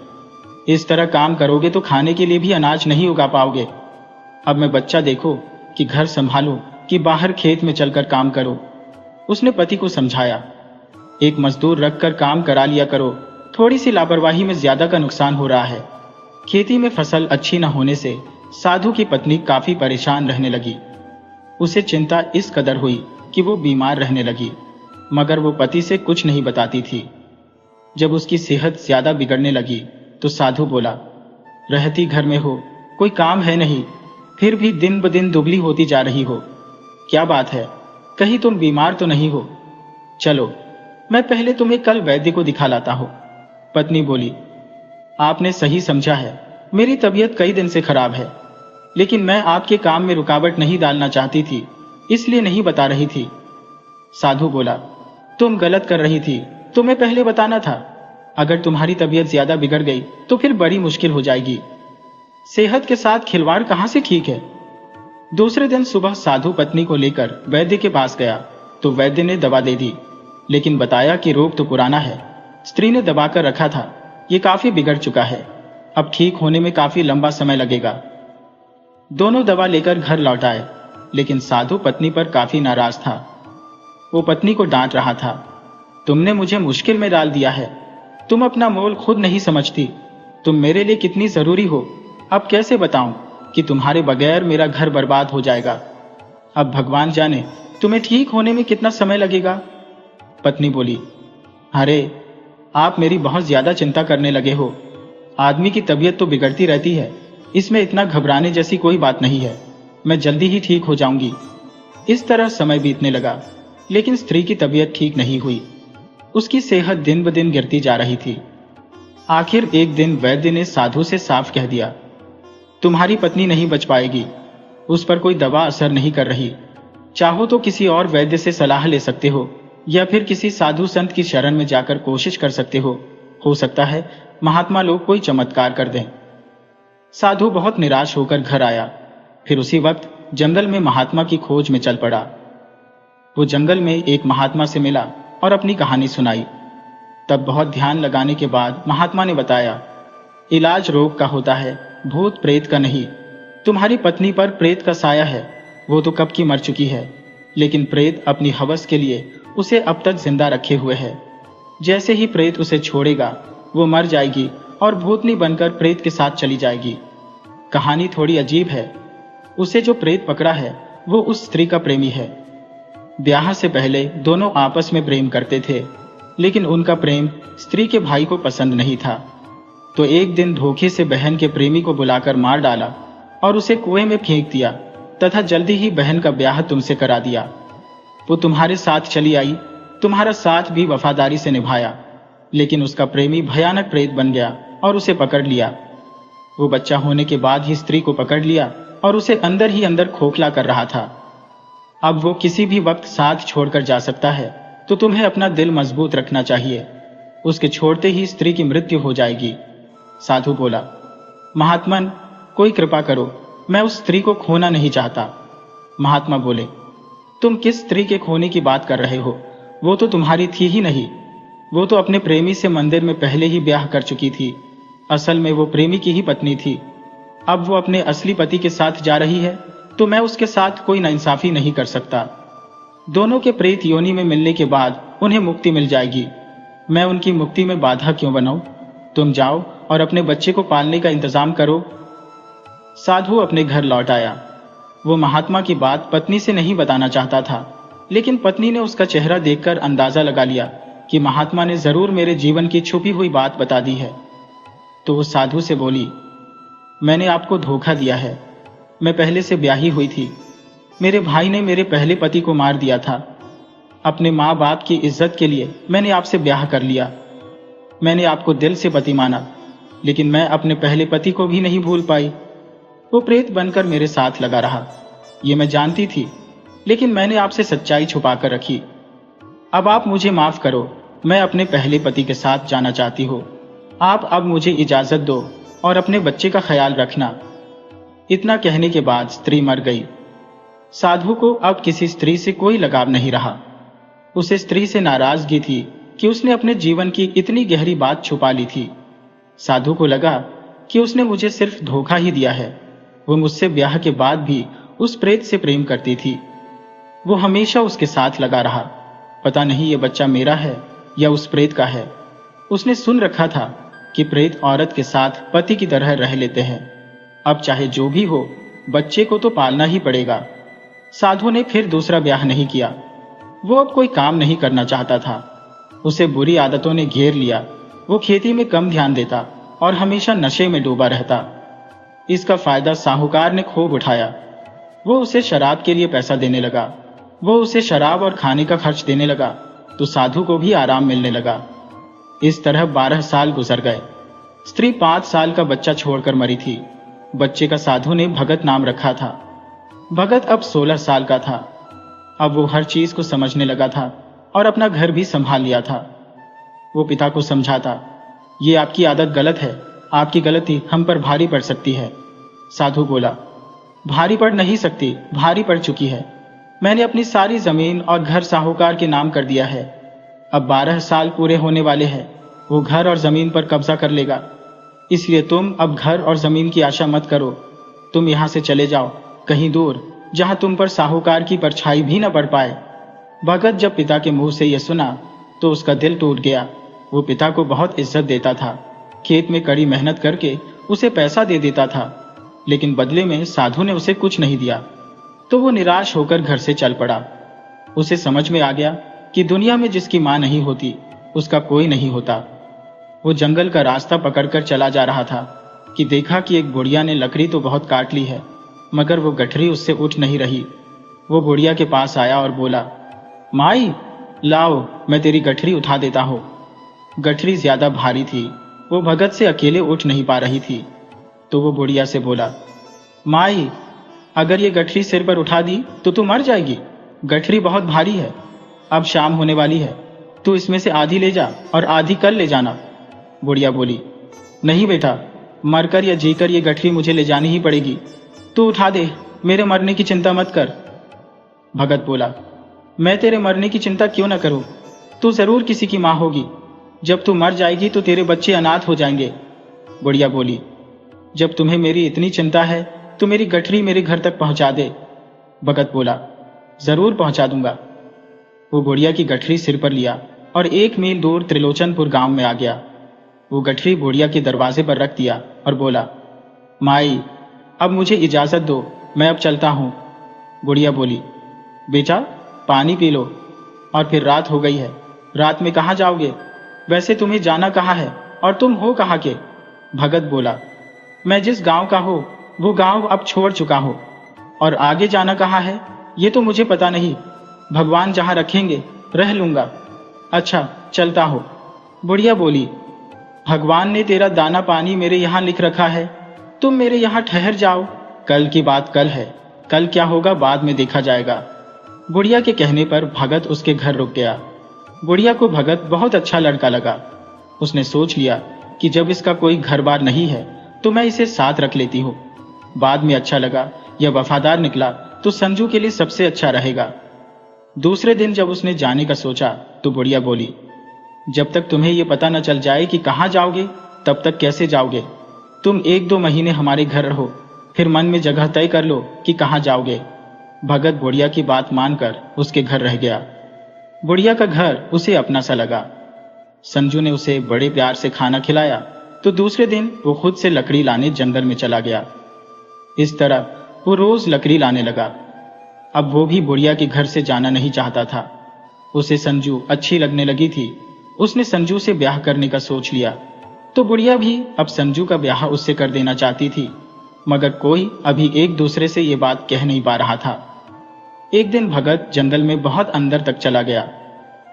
इस तरह काम करोगे तो खाने के लिए भी अनाज नहीं उगा पाओगे। अब मैं बच्चा देखो कि घर संभालो कि बाहर खेत में चलकर काम करो। उसने पति को समझाया, एक मजदूर रखकर काम करा लिया करो, थोड़ी सी लापरवाही में ज्यादा का नुकसान हो रहा है। खेती में फसल अच्छी न होने से साधु की पत्नी काफी परेशान रहने लगी। उसे चिंता इस कदर हुई कि वो बीमार रहने लगी, मगर वो पति से कुछ नहीं बताती थी। जब उसकी सेहत ज्यादा बिगड़ने लगी तो साधु बोला, रहती घर में हो, कोई काम है नहीं, फिर भी दिन ब दिन दुबली होती जा रही हो। क्या बात है, कहीं तुम बीमार तो नहीं हो? चलो मैं पहले तुम्हें कल वैद्य को दिखा लाता हूं। पत्नी बोली, आपने सही समझा है, मेरी तबीयत कई दिन से खराब है, लेकिन मैं आपके काम में रुकावट नहीं डालना चाहती थी, इसलिए नहीं बता रही थी। साधु बोला, तुम गलत कर रही थी, तुम्हें पहले बताना था। अगर तुम्हारी तबीयत ज्यादा बिगड़ गई तो फिर बड़ी मुश्किल हो जाएगी। सेहत के साथ खिलवाड़ कहां से ठीक है। दूसरे दिन सुबह साधु पत्नी को लेकर वैद्य के पास गया तो वैद्य ने दवा दे दी, लेकिन बताया कि रोग तो पुराना है, स्त्री ने दबाकर रखा था, ये काफी बिगड़ चुका है, अब ठीक होने में काफी लंबा समय लगेगा। दोनों दवा लेकर घर लौट आए, लेकिन साधु पत्नी पर काफी नाराज था। वो पत्नी को डांट रहा था, तुमने मुझे मुश्किल में डाल दिया है, तुम अपना मोल खुद नहीं समझती, तुम मेरे लिए कितनी जरूरी हो। अब कैसे बताऊं कि तुम्हारे बगैर मेरा घर बर्बाद हो जाएगा। अब भगवान जाने तुम्हें ठीक होने में कितना समय लगेगा। पत्नी बोली, अरे आप मेरी बहुत ज्यादा चिंता करने लगे हो। आदमी की तबीयत तो बिगड़ती रहती है, इसमें इतना घबराने जैसी कोई बात नहीं है, मैं जल्दी ही ठीक हो जाऊंगी। इस तरह समय बीतने लगा, लेकिन स्त्री की तबीयत ठीक नहीं हुई। उसकी सेहत दिन ब दिन गिरती जा रही थी। आखिर एक दिन वैद्य ने साधु से साफ कह दिया, तुम्हारी पत्नी नहीं बच पाएगी, उस पर कोई दवा असर नहीं कर रही। चाहो तो किसी और वैद्य से सलाह ले सकते हो, या फिर किसी साधु संत की शरण में जाकर कोशिश कर सकते हो सकता है महात्मा लोग कोई चमत्कार कर दें। साधु बहुत निराश होकर घर आया, फिर उसी वक्त जंगल में महात्मा की खोज में चल पड़ा। वो जंगल में एक महात्मा से मिला और अपनी कहानी सुनाई। तब बहुत ध्यान लगाने के बाद महात्मा ने बताया, इलाज रोग का होता है, भूत प्रेत का नहीं। तुम्हारी पत्नी पर प्रेत का साया है, वो तो कब की मर चुकी है, लेकिन प्रेत अपनी हवस के लिए उसे अब तक जिंदा रखे हुए है। जैसे ही प्रेत उसे छोड़ेगा वो मर जाएगी और भूतनी बनकर प्रेत के साथ चली जाएगी। कहानी थोड़ी अजीब है। उसे जो प्रेत पकड़ा है वो उस स्त्री का प्रेमी है। ब्याह से पहले दोनों आपस में प्रेम करते थे, लेकिन उनका प्रेम स्त्री के भाई को पसंद नहीं था। तो एक दिन धोखे से बहन के प्रेमी को बुलाकर मार डाला और उसे कुएं में फेंक दिया तथा जल्दी ही बहन का ब्याह तुमसे करा दिया। वो तुम्हारे साथ चली आई, तुम्हारा साथ भी वफादारी से निभाया, लेकिन उसका प्रेमी भयानक प्रेत बन गया और उसे पकड़ लिया। वो बच्चा होने के बाद ही स्त्री को पकड़ लिया और उसे अंदर ही अंदर खोखला कर रहा था। अब वो किसी भी वक्त साथ छोड़कर जा सकता है, तो तुम्हें अपना दिल मजबूत रखना चाहिए। उसके छोड़ते ही स्त्री की मृत्यु हो जाएगी। साधु बोला, महात्मन कोई कृपा करो, मैं उस स्त्री को खोना नहीं चाहता। महात्मा बोले, तुम किस स्त्री के खोने की बात कर रहे हो? वो तो तुम्हारी थी ही नहीं। वो तो अपने प्रेमी से मंदिर में पहले ही ब्याह कर चुकी थी। असल में वो प्रेमी की ही पत्नी थी। अब वो अपने असली पति के साथ जा रही है, तो मैं उसके साथ कोई नाइंसाफी नहीं कर सकता। दोनों के प्रेत योनि में मिलने के बाद उन्हें मुक्ति मिल जाएगी। मैं उनकी मुक्ति में बाधा क्यों बनाऊं? तुम जाओ और अपने बच्चे को पालने का इंतजाम करो। साधु अपने घर लौट आया। वो महात्मा की बात पत्नी से नहीं बताना चाहता था, लेकिन पत्नी ने उसका चेहरा देखकर अंदाजा लगा लिया कि महात्मा ने जरूर मेरे जीवन की छुपी हुई बात बता दी है। तो वो साधु से बोली, मैंने आपको धोखा दिया है। मैं पहले से ब्याही हुई थी। मेरे भाई ने मेरे पहले पति को मार दिया था। अपने माँ बाप की इज्जत के लिए मैंने आपसे ब्याह कर लिया। मैंने आपको दिल से पति माना, लेकिन मैं अपने पहले पति को भी नहीं भूल पाई। वो प्रेत बनकर मेरे साथ लगा रहा, ये मैं जानती थी, लेकिन मैंने आपसे सच्चाई छुपा कर रखी। अब आप मुझे माफ करो, मैं अपने पहले पति के साथ जाना चाहती हूँ। आप अब मुझे इजाजत दो और अपने बच्चे का ख्याल रखना। इतना कहने के बाद स्त्री मर गई। साधु को अब किसी स्त्री से कोई लगाव नहीं रहा। उसे स्त्री से नाराजगी थी कि उसने अपने जीवन की इतनी गहरी बात छुपा ली थी। साधु को लगा कि उसने मुझे सिर्फ धोखा ही दिया है। वो मुझसे ब्याह के बाद भी उस प्रेत से प्रेम करती थी। वो हमेशा उसके साथ लगा रहा। पता नहीं ये बच्चा मेरा है या उस प्रेत का है। उसने सुन रखा था कि प्रेत औरत के साथ पति की तरह रह लेते हैं। अब चाहे जो भी हो, बच्चे को तो पालना ही पड़ेगा। साधु ने फिर दूसरा ब्याह नहीं किया। वो अब कोई काम नहीं करना चाहता था। उसे बुरी आदतों ने घेर लिया। वो खेती में कम ध्यान देता और हमेशा नशे में डूबा रहता। इसका फायदा साहूकार ने खूब उठाया। वो उसे शराब के लिए पैसा देने लगा। वो उसे शराब और खाने का खर्च देने लगा, तो साधु को भी आराम मिलने लगा। इस तरह 12 साल गुजर गए। स्त्री 5 साल का बच्चा छोड़कर मरी थी। बच्चे का साधु ने भगत नाम रखा था। भगत अब 16 साल का था। अब वो हर चीज को समझने लगा था और अपना घर भी संभाल लिया था। वो पिता को समझाता, ये आपकी आदत गलत है, आपकी गलती हम पर भारी पड़ सकती है। साधु बोला, भारी पड़ नहीं सकती, भारी पड़ चुकी है। मैंने अपनी सारी जमीन और घर साहूकार के नाम कर दिया है। अब 12 साल पूरे होने वाले हैं। वो घर और जमीन पर कब्जा कर लेगा। इसलिए तुम अब घर और जमीन की आशा मत करो। तुम यहाँ से चले जाओ, कहीं दूर, जहां तुम पर साहूकार की परछाई भी न पड़ पाए। भगत जब पिता के मुंह से यह सुना तो उसका दिल टूट गया। वो पिता को बहुत इज्जत देता था। खेत में कड़ी मेहनत करके उसे पैसा दे देता था, लेकिन बदले में साधु ने उसे कुछ नहीं दिया। तो वो निराश होकर घर से चल पड़ा। उसे समझ में आ गया कि दुनिया में जिसकी मां नहीं होती उसका कोई नहीं होता। वो जंगल का रास्ता पकड़कर चला जा रहा था कि देखा कि एक बुढ़िया ने लकड़ी तो बहुत काट ली है, मगर वो गठरी उससे उठ नहीं रही। वो बुढ़िया के पास आया और बोला, माई लाओ, मैं तेरी गठरी उठा देता हूँ। गठरी ज्यादा भारी थी। वो भगत से अकेले उठ नहीं पा रही थी। तो वो बुढ़िया से बोला, माई अगर ये गठरी सिर पर उठा दी तो तू मर जाएगी। गठरी बहुत भारी है। अब शाम होने वाली है, तू इसमें से आधी ले जा और आधी कल ले जाना। बुढ़िया बोली, नहीं बेटा, मरकर या जीकर ये गठरी मुझे ले जानी ही पड़ेगी। तू उठा दे, मेरे मरने की चिंता मत कर। भगत बोला, मैं तेरे मरने की चिंता क्यों न करूं? तू जरूर किसी की माँ होगी। जब तू मर जाएगी तो तेरे बच्चे अनाथ हो जाएंगे। बुढ़िया बोली, जब तुम्हें मेरी इतनी चिंता है तो मेरी गठरी मेरे घर तक पहुंचा दे। भगत बोला, जरूर पहुंचा दूंगा। वो बुढ़िया की गठरी सिर पर लिया और 1 मील दूर त्रिलोचनपुर गांव में आ गया। वो गठरी बुढ़िया के दरवाजे पर रख दिया और बोला, माई, अब मुझे इजाजत दो, मैं अब चलता हूं। बुढ़िया बोली, बेटा पानी पी लो। और फिर रात हो गई है, रात में कहाँ जाओगे? वैसे तुम्हें जाना कहाँ है और तुम हो कहाँ के? भगत बोला, मैं जिस गांव का हूं वो गांव अब छोड़ चुका हूं, और आगे जाना कहाँ है ये तो मुझे पता नहीं। भगवान जहां रखेंगे रह लूंगा। अच्छा चलता हो। बुढ़िया बोली, भगवान ने तेरा दाना पानी मेरे यहाँ लिख रखा है, तुम मेरे यहाँ ठहर जाओ। कल की बात कल है, कल क्या होगा बाद में देखा जाएगा। बुढ़िया के कहने पर भगत उसके घर रुक गया। बुढ़िया को भगत बहुत अच्छा लड़का लगा। उसने सोच लिया कि जब इसका कोई घर बार नहीं है तो मैं इसे साथ रख लेती हूँ। बाद में अच्छा लगा, यह वफादार निकला तो संजू के लिए सबसे अच्छा रहेगा। दूसरे दिन जब उसने जाने का सोचा तो बुढ़िया बोली, जब तक तुम्हें यह पता न चल जाए कि कहाँ जाओगे तब तक कैसे जाओगे? तुम 1-2 महीने हमारे घर रहो, फिर मन में जगह तय कर लो कि कहाँ जाओगे। भगत बुढ़िया की बात मानकर उसके घर रह गया। बुढ़िया का घर उसे अपना सा लगा। संजू ने उसे बड़े प्यार से खाना खिलाया तो दूसरे दिन वो खुद से लकड़ी लाने जंगल में चला गया। इस तरह वो रोज लकड़ी लाने लगा। अब वो भी बुढ़िया के घर से जाना नहीं चाहता था। उसे संजू अच्छी लगने लगी थी। उसने संजू से ब्याह करने का सोच लिया तो बुढ़िया भी अब संजू का ब्याह उससे कर देना चाहती थी, मगर कोई अभी एक दूसरे से ये बात कह नहीं पा रहा था। एक दिन भगत जंगल में बहुत अंदर तक चला गया।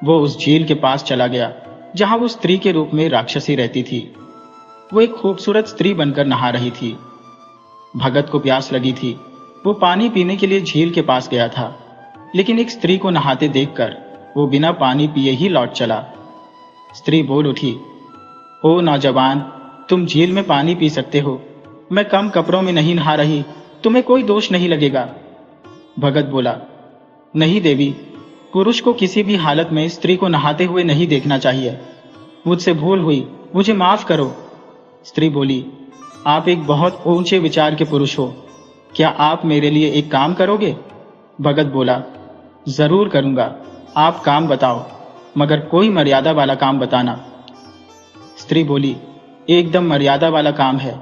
वो उस झील के पास चला गया जहां वो स्त्री के रूप में राक्षसी रहती थी। वो एक खूबसूरत स्त्री बनकर नहा रही थी। भगत को प्यास लगी थी। वो पानी पीने के लिए झील के पास गया था, लेकिन एक स्त्री को नहाते देखकर वो बिना पानी पिए ही लौट चला। स्त्री बोल उठी, ओ नौजवान, तुम झील में पानी पी सकते हो, मैं कम कपड़ों में नहीं नहा रही, तुम्हें कोई दोष नहीं लगेगा। भगत बोला, नहीं देवी, पुरुष को किसी भी हालत में स्त्री को नहाते हुए नहीं देखना चाहिए। मुझसे भूल हुई, मुझे माफ करो। स्त्री बोली, आप एक बहुत ऊंचे विचार के पुरुष हो, क्या आप मेरे लिए एक काम करोगे? भगत बोला, जरूर करूंगा, आप काम बताओ, मगर कोई मर्यादा वाला काम बताना। स्त्री बोली, एकदम मर्यादा वाला काम है।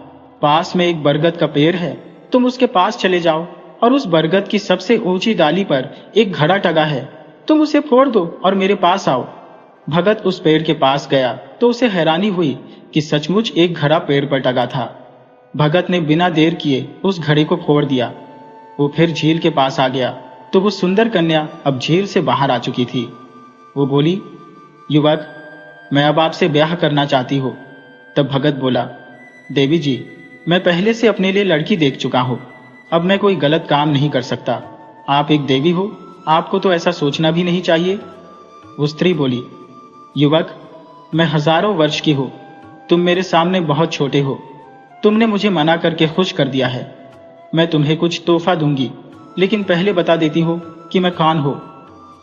पास में एक बरगद का पेड़ है, तुम उसके पास चले जाओ और उस बरगद की सबसे ऊंची डाली पर एक घड़ा टंगा है, तुम उसे फोड़ दो और मेरे पास आओ। भगत उस पेड़ के पास गया तो उसे हैरानी हुई कि सचमुच एक घड़ा पेड़ पर टंगा था। भगत ने बिना देर किए उस घड़े को फोड़ दिया। वो फिर झील के पास आ गया तो वो सुंदर कन्या अब झील से बाहर आ चुकी थी। वो बोली, युवक, मैं अब आपसे ब्याह करना चाहती हूँ। तब भगत बोला, देवी जी, मैं पहले से अपने लिए लड़की देख चुका हूँ, अब मैं कोई गलत काम नहीं कर सकता। आप एक देवी हो, आपको तो ऐसा सोचना भी नहीं चाहिए। वो स्त्री बोली, युवक, मैं हजारों वर्ष की हूँ, तुम मेरे सामने बहुत छोटे हो, तुमने मुझे मना करके खुश कर दिया है। मैं तुम्हें कुछ तोहफा दूंगी, लेकिन पहले बता देती हूँ कि मैं कौन हूँ।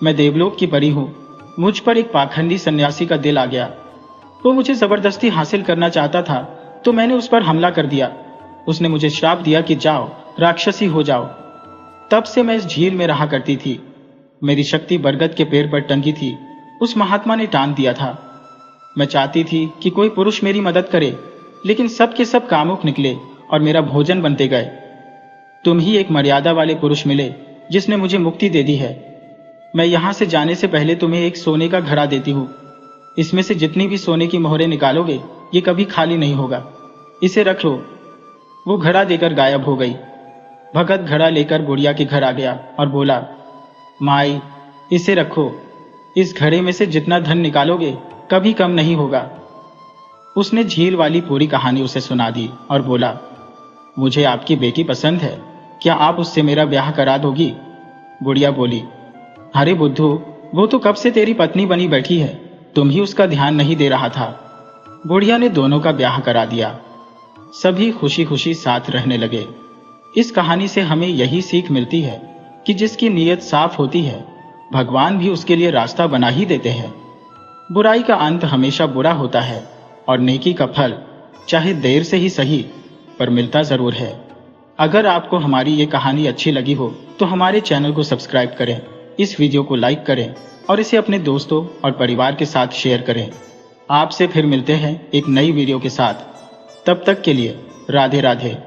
मैं देवलोक की परी हूँ। मुझ पर एक पाखंडी सन्यासी का दिल आ गया। वो मुझे जबरदस्ती हासिल करना चाहता था तो मैंने उस पर हमला कर दिया। उसने मुझे श्राप दिया कि जाओ, राक्षसी हो जाओ। तब से मैं इस झील में रहा करती थी। मेरी शक्ति बरगद के पेड़ पर टंगी थी, उस महात्मा ने टांग दिया था। मैं चाहती थी कि कोई पुरुष मेरी मदद करे, लेकिन सब के सब कामुक निकले और मेरा भोजन बनते गए। तुम ही एक मर्यादा वाले पुरुष मिले जिसने मुझे मुक्ति दे दी है। मैं यहां से जाने से पहले तुम्हें एक सोने का घड़ा देती हूँ। इसमें से जितनी भी सोने की मोहरें निकालोगे ये कभी खाली नहीं होगा, इसे रख लो। वो घड़ा देकर गायब हो गई। भगत घड़ा लेकर बुढ़िया के घर आ गया और बोला, माई, इसे रखो, इस घड़े में से जितना धन निकालोगे कभी कम नहीं होगा। उसने झील वाली पूरी कहानी उसे सुना दी और बोला, मुझे आपकी बेटी पसंद है, क्या आप उससे मेरा ब्याह करा दोगी? बुढ़िया बोली, अरे बुद्धू, वो तो कब से तेरी पत्नी बनी बैठी है, तुम ही उसका ध्यान नहीं दे रहा था। बुढ़िया ने दोनों का ब्याह करा दिया। सभी खुशी खुशी साथ रहने लगे। इस कहानी से हमें यही सीख मिलती है कि जिसकी नीयत साफ होती है भगवान भी उसके लिए रास्ता बना ही देते हैं। बुराई का अंत हमेशा बुरा होता है और नेकी का फल चाहे देर से ही सही पर मिलता जरूर है। अगर आपको हमारी ये कहानी अच्छी लगी हो तो हमारे चैनल को सब्सक्राइब करें, इस वीडियो को लाइक करें और इसे अपने दोस्तों और परिवार के साथ शेयर करें। आपसे फिर मिलते हैं एक नई वीडियो के साथ। तब तक के लिए राधे राधे।